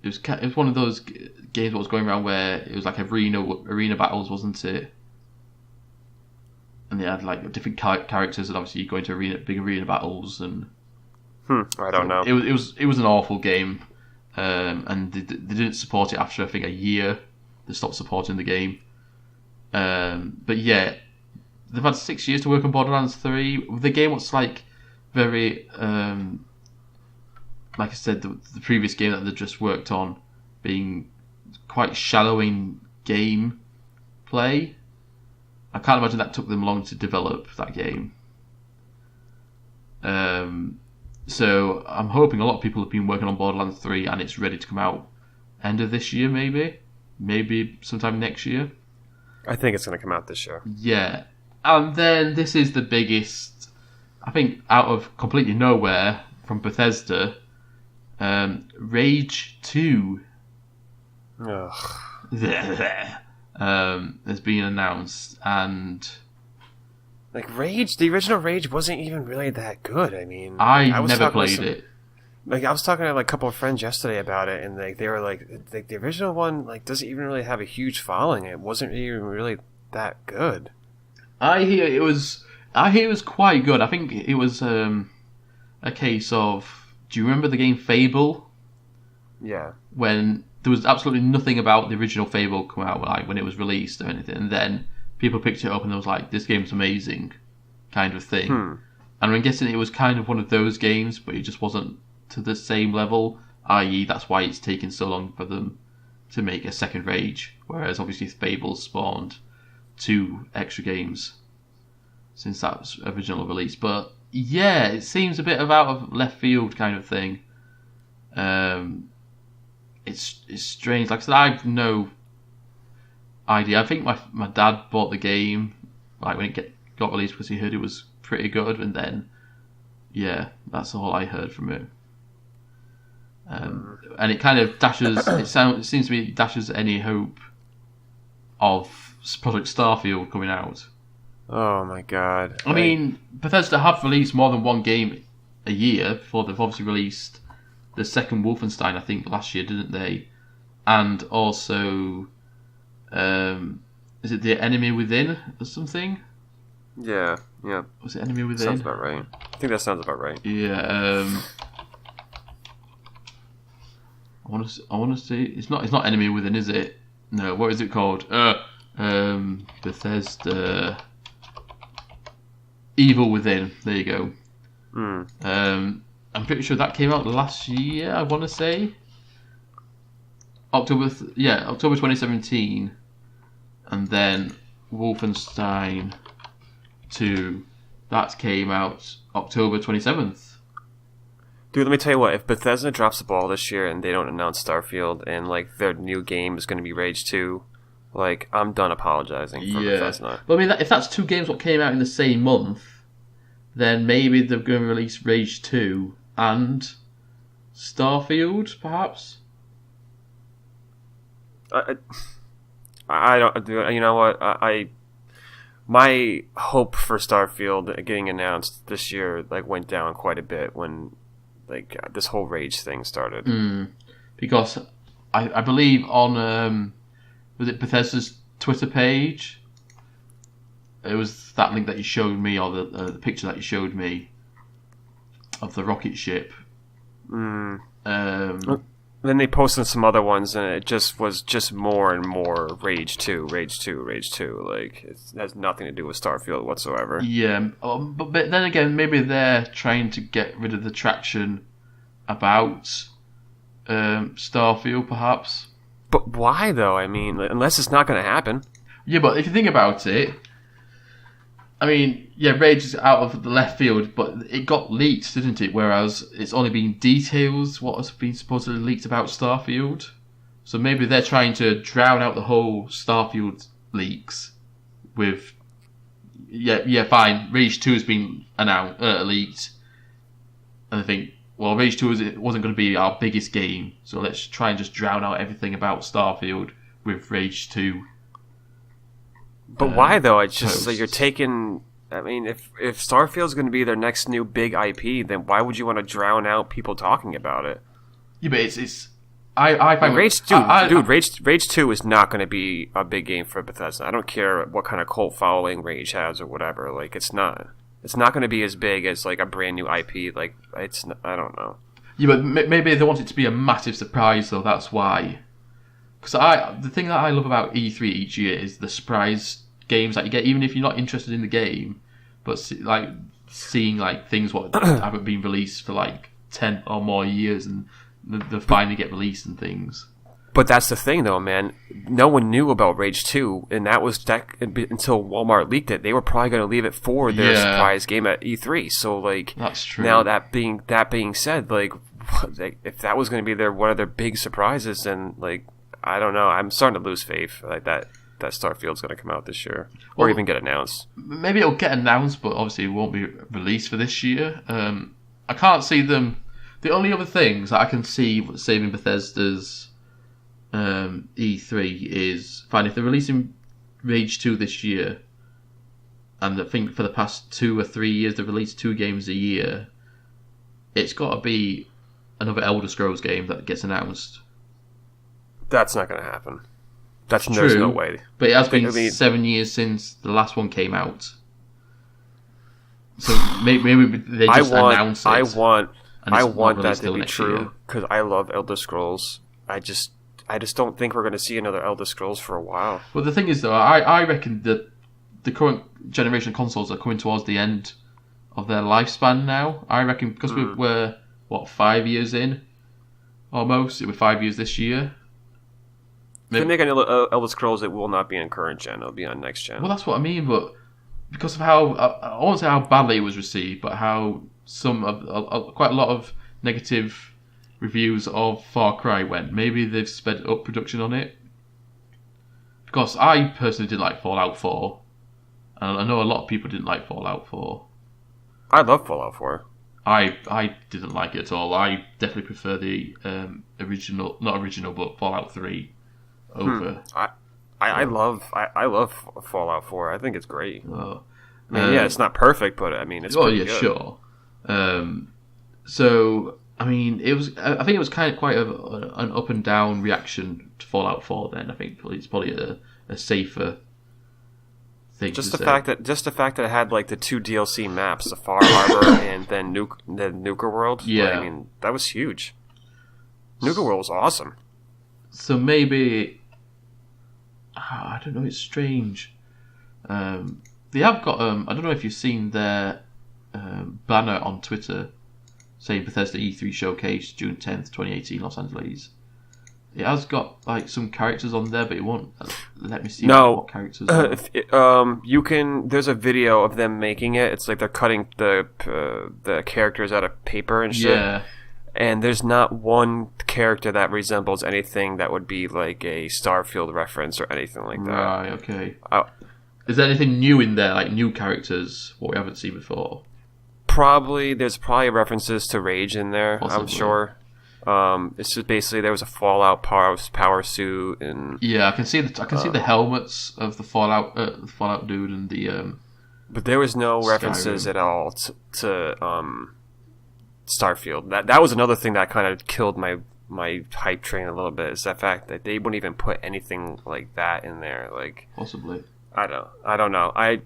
was one of those games that was going around where it was like arena battles, wasn't it? And they had like different characters and obviously you go into big arena battles and... I don't know. It was an awful game, and they didn't support it after I think a year. They stopped supporting the game. But yeah, they've had 6 years to work on Borderlands 3. The game was like very, like I said, the previous game that they just worked on being quite shallow in game play. I can't imagine that took them long to develop that game. So I'm hoping a lot of people have been working on Borderlands 3 and it's ready to come out end of this year, maybe sometime next year. I think it's going to come out this year. Yeah, and then this is the biggest, I think, out of completely nowhere from Bethesda, Rage 2 has been announced, and like Rage, the original Rage wasn't even really that good. I mean, I never played it. Like I was talking to like a couple of friends yesterday about it, and like they were like the original one like doesn't even really have a huge following. It wasn't even really that good. I hear it was quite good. I think it was a case of, do you remember the game Fable? Yeah. When there was absolutely nothing about the original Fable come out, like when it was released or anything, and then people picked it up and it was like, this game's amazing, kind of thing. And I'm guessing it was kind of one of those games, but it just wasn't to the same level, i.e. that's why it's taken so long for them to make a second Rage, whereas obviously Fable spawned 2 extra games since that was original release. But yeah, it seems a bit of out of left field kind of thing. It's strange. Like I said, I have no idea. I think my dad bought the game like when it got released because he heard it was pretty good, and then yeah, that's all I heard from it. And it kind of dashes. It seems to me it dashes any hope of Project Starfield coming out. Oh my god! I mean, Bethesda have released more than one game a year before. They've obviously released the second Wolfenstein, I think, last year, didn't they? And also, is it The Enemy Within or something? Yeah. Was it Enemy Within? Sounds about right. I think that sounds about right. Yeah. I want to say it's not Enemy Within, is it? No. What is it called? Bethesda Evil Within. There you go. I'm pretty sure that came out last year. I want to say October 2017, and then Wolfenstein 2 that came out October 27th. Dude, let me tell you what, if Bethesda drops the ball this year and they don't announce Starfield and like their new game is going to be Rage 2, like I'm done apologizing for Bethesda. But I mean, if that's 2 games what came out in the same month, then maybe they're going to release Rage 2 and Starfield, perhaps? I don't. You know what? My hope for Starfield getting announced this year like went down quite a bit when like this whole Rage thing started. Because I believe on was it Bethesda's Twitter page? It was that link that you showed me, or the picture that you showed me of the rocket ship. The then they posted some other ones, and it just was just more and more Rage 2. Like, it has nothing to do with Starfield whatsoever. Yeah, but then again, maybe they're trying to get rid of the traction about Starfield, perhaps. But why, though? I mean, unless it's not going to happen. Yeah, but if you think about it, I mean, yeah, Rage is out of the left field, but it got leaked, didn't it? Whereas it's only been details what has been supposedly leaked about Starfield. So maybe they're trying to drown out the whole Starfield leaks with, yeah, fine. Rage 2 has been leaked, and I think, well, Rage 2 wasn't going to be our biggest game, so let's try and just drown out everything about Starfield with Rage 2. But why, though? It's just like you're taking... I mean, if Starfield's going to be their next new big IP, then why would you want to drown out people talking about it? Yeah, but it's I find... Rage 2 is not going to be a big game for Bethesda. I don't care what kind of cult following Rage has or whatever. Like, it's not going to be as big as, like, a brand new IP. Like, it's... I don't know. Yeah, but maybe they want it to be a massive surprise, though. That's why... Because the thing that I love about E3 each year is the surprise games that you get, even if you're not interested in the game, but seeing like things what haven't been released for like 10 or more years, and they finally get released and things. But that's the thing, though, man. No one knew about Rage 2, and that was until Walmart leaked it. They were probably going to leave it for their surprise game at E3. So, like, that's true. Now that being said, like, if that was going to be one of their big surprises, then like, I don't know. I'm starting to lose faith like that Starfield's going to come out this year or even get announced. Maybe it'll get announced, but obviously it won't be released for this year. I can't see them. The only other things that I can see saving Bethesda's E3 is fine if they're releasing Rage 2 this year, and I think for the past 2 or 3 years they've released 2 games a year. It's got to be another Elder Scrolls game that gets announced. That's not going to happen. There's no way. But it has been 7 years since the last one came out. So maybe they just announce it. I want that to be true because I love Elder Scrolls. I just don't think we're going to see another Elder Scrolls for a while. Well, the thing is, though, I reckon that the current generation of consoles are coming towards the end of their lifespan now. I reckon because we're 5 years in, almost. It'll be 5 years this year. If they make an Elder Scrolls, it will not be on current gen. It'll be on next gen. Well, that's what I mean, but because of how I won't say how badly it was received, but how quite a lot of negative reviews of Far Cry went. Maybe they've sped up production on it. Because I personally didn't like Fallout 4, and I know a lot of people didn't like Fallout 4. I love Fallout 4. I didn't like it at all. I definitely prefer the not original, but Fallout 3 over. I love Fallout 4. I think it's great. Oh. I mean, yeah, it's not perfect, but I mean, it's pretty good. Sure. So I mean, I think it was kind of quite an up and down reaction to Fallout 4. Then I think it's probably a safer thing. Just the fact that it had like the 2 DLC maps, the Far Harbor and then Nuka World. Yeah, like, I mean that was huge. Nuka World was awesome. So maybe I don't know. It's strange. They have got. I don't know if you've seen their banner on Twitter saying Bethesda E3 Showcase June 10th, 2018, Los Angeles. It has got like some characters on there, but it won't let me see what characters. You can. There's a video of them making it. It's like they're cutting the characters out of paper and shit. Yeah. And there's not one character that resembles anything that would be like a Starfield reference or anything like that. Right. Okay. Is there anything new in there, like new characters, what we haven't seen before? There's probably references to Rage in there. Possibly. I'm sure. It's just basically there was a Fallout power suit and I can see the helmets of the Fallout dude and the. But there was no references at all to Starfield. That was another thing that kind of killed my hype train a little bit. Is the fact that they wouldn't even put anything like that in there. Like possibly. I don't know. I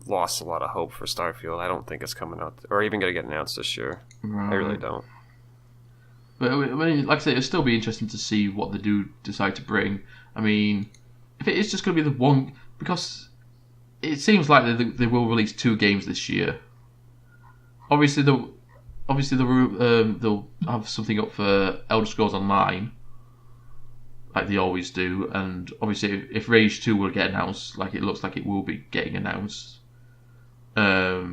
lost a lot of hope for Starfield. I don't think it's coming out or even going to get announced this year. Right. I really don't. But I mean, like I say, it'll still be interesting to see what they do decide to bring. I mean, if it is just going to be the one, because it seems like they will release 2 games this year. Obviously, they'll have something up for Elder Scrolls Online, like they always do, and obviously if Rage 2 will get announced, like it looks like it will be getting announced. I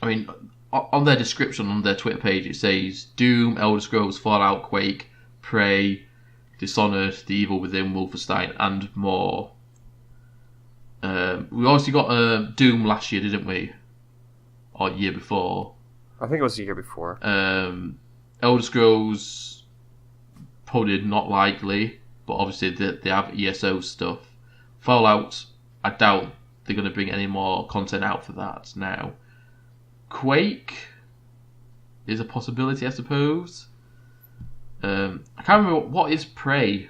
mean, on their description on their Twitter page, it says Doom, Elder Scrolls, Fallout, Quake, Prey, Dishonored, The Evil Within, Wolfenstein, and more. We obviously got Doom last year, didn't we? Or year before. I think it was the year before. Elder Scrolls, probably not likely, but obviously they have ESO stuff. Fallout, I doubt they're going to bring any more content out for that now. Quake is a possibility, I suppose. I can't remember what is Prey.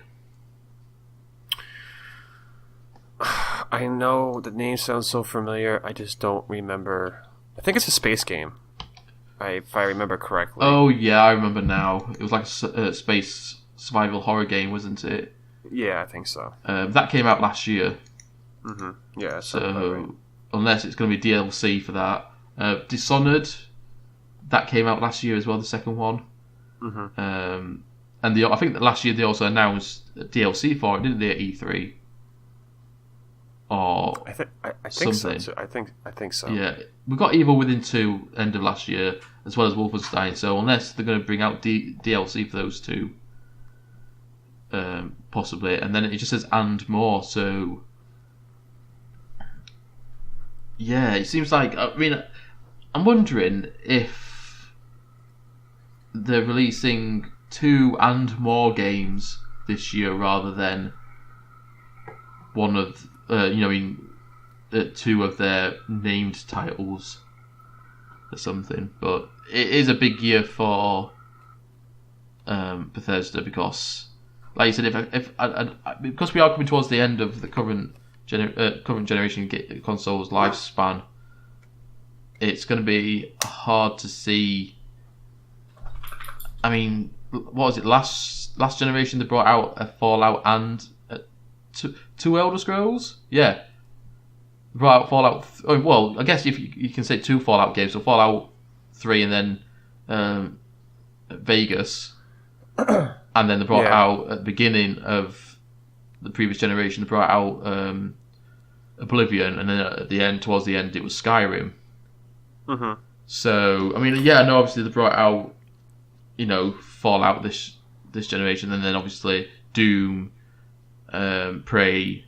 I know the name sounds so familiar. I just don't remember. I think it's a space game, if I remember correctly. Oh yeah, I remember now. It was like a space survival horror game, wasn't it? Yeah, I think so. That came out last year. Mm-hmm. Yeah. So right. Unless it's going to be DLC for that. Dishonored, that came out last year as well, the second one. Mm-hmm. And I think that last year they also announced DLC for it, didn't they, at E3? Or I think something. so. I think so. Yeah, we got Evil Within 2 end of last year, as well as Wolfenstein. So unless they're going to bring out DLC for those two, possibly, and then it just says and more. So yeah, it seems like, I mean, I'm wondering if they're releasing 2 and more games this year rather than one of 2 of their named titles or something. But it is a big year for Bethesda because, like you said, because we are coming towards the end of the current generation consoles lifespan, it's going to be hard to see. I mean, what was it, last generation they brought out a Fallout and two Elder Scrolls? Yeah. Brought out Fallout. Well, I guess if you can say 2 Fallout games, so Fallout 3 and then Vegas. And then they brought out at the beginning of the previous generation, they brought out Oblivion, and then at the end, towards the end, it was Skyrim. Mm-hmm. So, I mean, yeah, no, obviously they brought out, Fallout this generation, and then obviously Doom, Prey,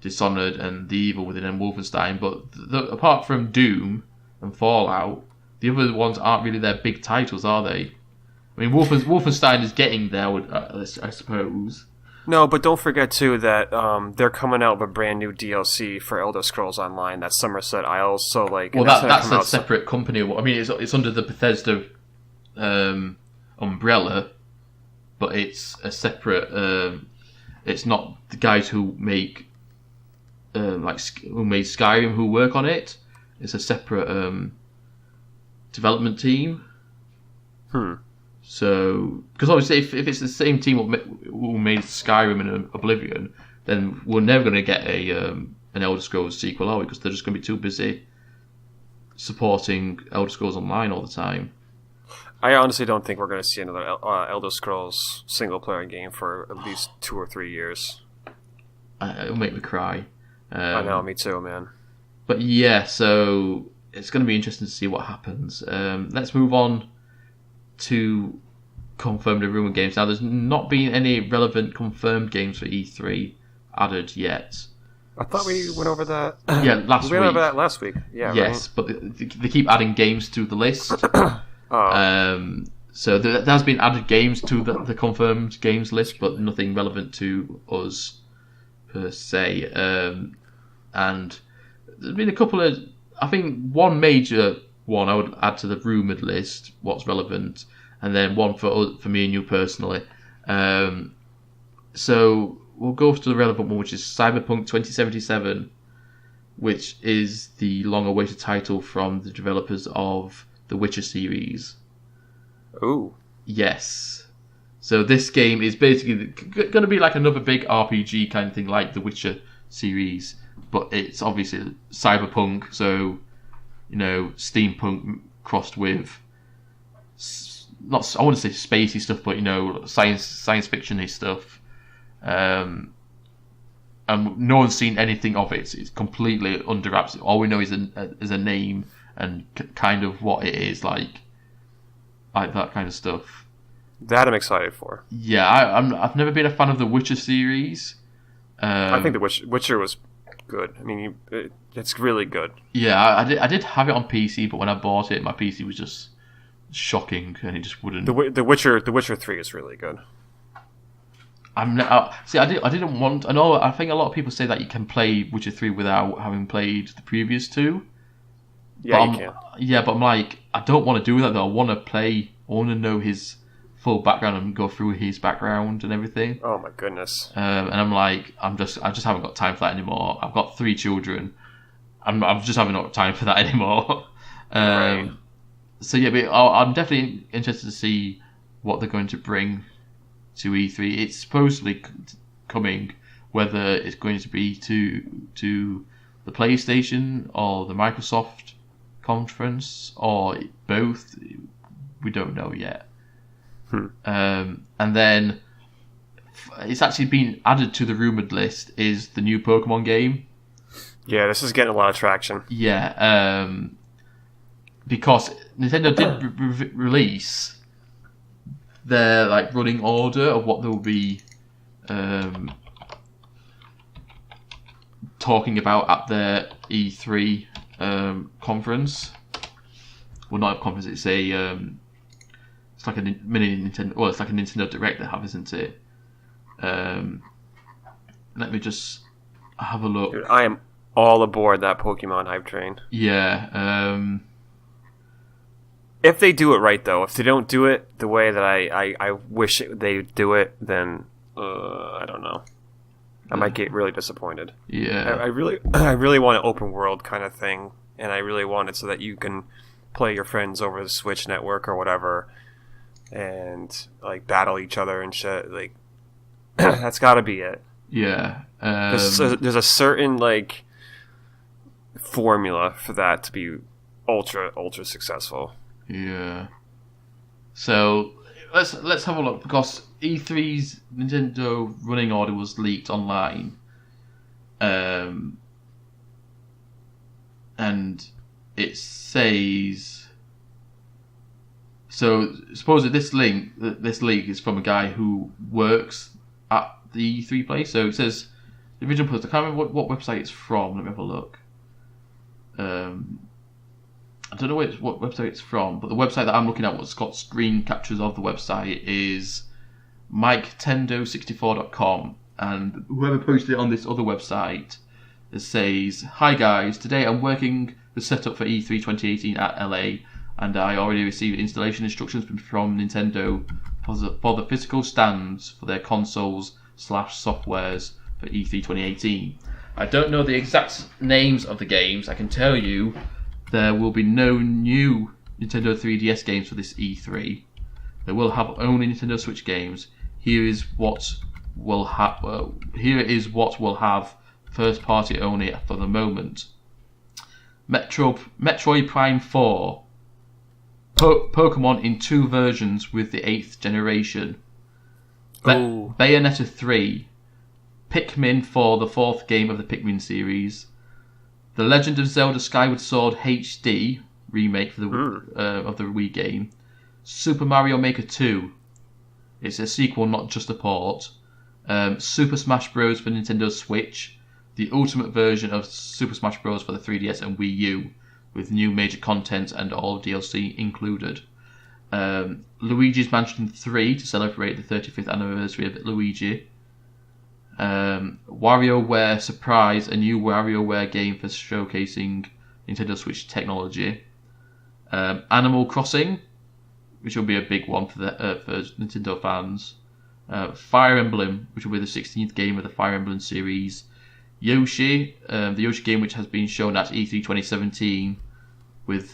Dishonored, and The Evil Within, and Wolfenstein. But apart from Doom and Fallout, the other ones aren't really their big titles, are they? I mean, Wolfenstein is getting there, I suppose. No, but don't forget too that they're coming out with a brand new DLC for Elder Scrolls Online. That's Somerset Isles. So well, that's a separate company. I mean, it's under the Bethesda umbrella, but it's a separate. It's not the guys who make who made Skyrim who work on it. It's a separate development team. So, because obviously, if it's the same team who made Skyrim and Oblivion, then we're never going to get an Elder Scrolls sequel, are we? Because they're just going to be too busy supporting Elder Scrolls Online all the time. I honestly don't think we're going to see another Elder Scrolls single-player game for at least 2 or 3 years. It'll make me cry. I know, me too, man. But yeah, so it's going to be interesting to see what happens. Let's move on to confirmed and rumored games. Now, there's not been any relevant confirmed games for E3 added yet. I thought we went over that. Yeah, last week. We went over that last week. Yeah. Yes, right? but they keep adding games to the list. So there has been added games to the confirmed games list, but nothing relevant to us per se. And there's been a couple of, I think one major one I would add to the rumoured list, what's relevant, and then one for me and you personally. So we'll go to the relevant one, which is Cyberpunk 2077, which is the long-awaited title from the developers of the Witcher series. Ooh. Yes. So this game is basically going to be like another big RPG kind of thing, like the Witcher series, but it's obviously cyberpunk. So, steampunk crossed with not, I wouldn't say spacey stuff, but science fiction-y stuff. And no one's seen anything of it. It's completely under wraps. All we know is a name and kind of what it is, like that kind of stuff. That I'm excited for. Yeah, I've never been a fan of the Witcher series. I think the Witcher was good. I mean, it's really good. Yeah, I did have it on PC, but when I bought it, my PC was just shocking, and it just wouldn't. The Witcher 3 is really good. I didn't want. I think a lot of people say that you can play Witcher 3 without having played the previous two. Yeah, you can. Yeah, but I'm like, I don't want to do that though. I want to know his full background and go through his background and everything. Oh my goodness. And I'm like, I just haven't got time for that anymore. I've got 3 children. I'm just having got time for that anymore. Right. So yeah, but I'm definitely interested to see what they're going to bring to E3. It's supposedly coming, whether it's going to be to the PlayStation or the Microsoft conference or both. We don't know yet. And then it's actually been added to the rumoured list is the new Pokemon game. Yeah, this is getting a lot of traction. Yeah, because Nintendo did release their running order of what they'll be talking about at their E3 conference. Well, not a conference. It's a it's like a mini Nintendo. Well, it's like a Nintendo Direct they have, isn't it? Let me just have a look. Dude, I am all aboard that Pokemon hype train. Yeah. If they do it right, though, if they don't do it the way that I wish they do it, then I don't know. I might get really disappointed. Yeah. I really want an open world kind of thing, and I really want it so that you can play your friends over the Switch network or whatever, and battle each other and shit. That's got to be it. Yeah. There's a certain formula for that to be ultra successful. Yeah. So let's have a look, because E3's Nintendo running order was leaked online, and it says. So supposedly this leak is from a guy who works at the E3 place. So it says the original post. I can't remember what website it's from. Let me have a look. I don't know what website it's from, but the website that I'm looking at, what's got screen captures of the website, is MikeTendo64.com, and whoever posted it on this other website, it says, "Hi guys, today I'm working the setup for E3 2018 at LA, and I already received installation instructions from Nintendo for the physical stands for their consoles/softwares for E3 2018. I don't know the exact names of the games. I can tell you there will be no new Nintendo 3DS games for this E3. They will have only Nintendo Switch games. Here is what will have first party only for the moment. Metroid Prime 4, Pokemon in 2 versions with the 8th generation, Bayonetta 3, Pikmin for the 4th game of the Pikmin series, The Legend of Zelda Skyward Sword HD remake for the of the Wii game, Super Mario Maker 2. It's a sequel, not just a port. Super Smash Bros. For Nintendo Switch, the ultimate version of Super Smash Bros. For the 3DS and Wii U, with new major content and all DLC included. Luigi's Mansion 3 to celebrate the 35th anniversary of Luigi. WarioWare Surprise, a new WarioWare game for showcasing Nintendo Switch technology. Animal Crossing, which will be a big one for Nintendo fans. Fire Emblem, which will be the 16th game of the Fire Emblem series. Yoshi, the Yoshi game, which has been shown at E3 2017 with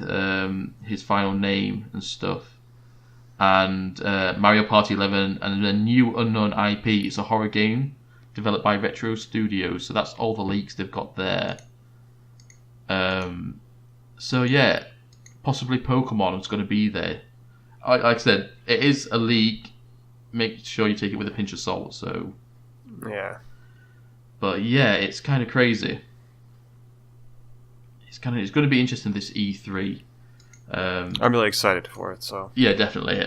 his final name and stuff. and Mario Party 11, and a new unknown IP. It's a horror game developed by Retro Studios. So that's all the leaks they've got there. So yeah, possibly Pokemon is going to be there. Like I said, it is a leak. Make sure you take it with a pinch of salt. So yeah, but yeah, it's kind of crazy. It's going to be interesting, this E3. I'm really excited for it. So yeah, definitely.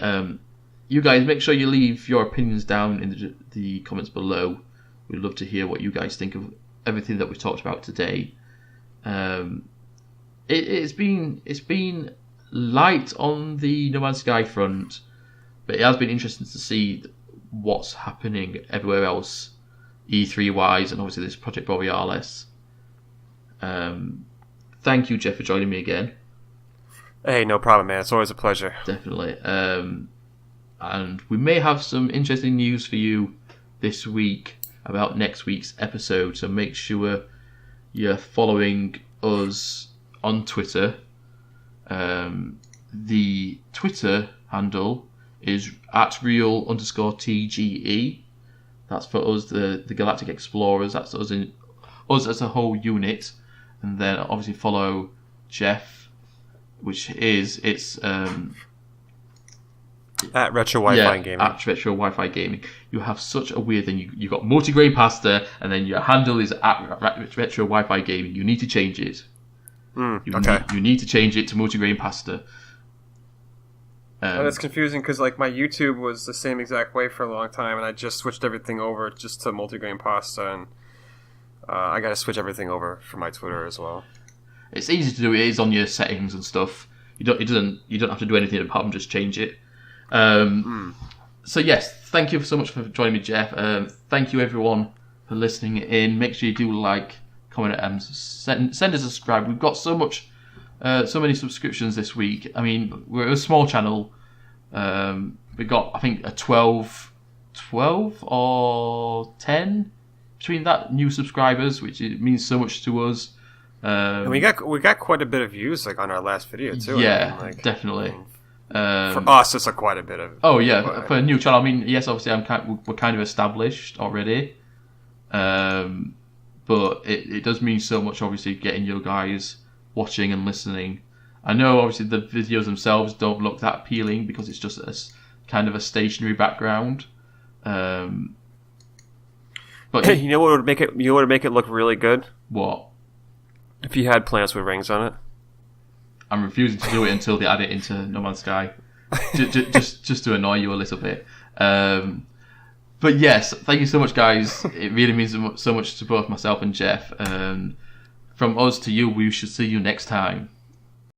You guys, make sure you leave your opinions down in the comments below. We'd love to hear what you guys think of everything that we've talked about today. It's been light on the No Man's Sky front, but it has been interesting to see what's happening everywhere else, E3 wise, and obviously this Project Borealis. Thank you, Jeff, for joining me again. Hey, no problem, man. It's always a pleasure. Definitely. And we may have some interesting news for you this week about next week's episode, so make sure you're following us on Twitter. The Twitter handle is @real_TGE. That's for us, the Galactic Explorers. That's us as a whole unit. And then obviously follow Jeff, which is at Retro Wi-Fi Gaming. At Retro Wi-Fi Gaming. You have such a weird thing. You got multigrain pasta, and then your handle is at Retro Wi-Fi Gaming. You need to change it. Okay. You need to change it to multigrain pasta. That's confusing because like my YouTube was the same exact way for a long time, and I just switched everything over just to multigrain pasta, and I got to switch everything over for my Twitter as well. It's easy to do. It is on your settings and stuff. You don't have to do anything apart from just change it. So yes, thank you so much for joining me, Jeff. Thank you everyone for listening in. Make sure you do like, comment, and send us a subscribe. We've got so many subscriptions this week. I mean, we're a small channel. We got, I think, a 12 or 10 between that new subscribers, which it means so much to us. And we got quite a bit of views like on our last video too. Yeah, I mean, like, definitely. For us, it's quite a bit of. Oh yeah, for a new channel. I mean, yes, obviously, we're kind of established already, but it does mean so much. Obviously, getting you guys watching and listening. I know, obviously, the videos themselves don't look that appealing because it's just a kind of a stationary background. But you know what would make it? You know what would make it look really good? What? If you had plants with rings on it. I'm refusing to do it until they add it into No Man's Sky, just to annoy you a little bit. But yes, thank you so much, guys. It really means so much to both myself and Jeff. From us to you, we should see you next time.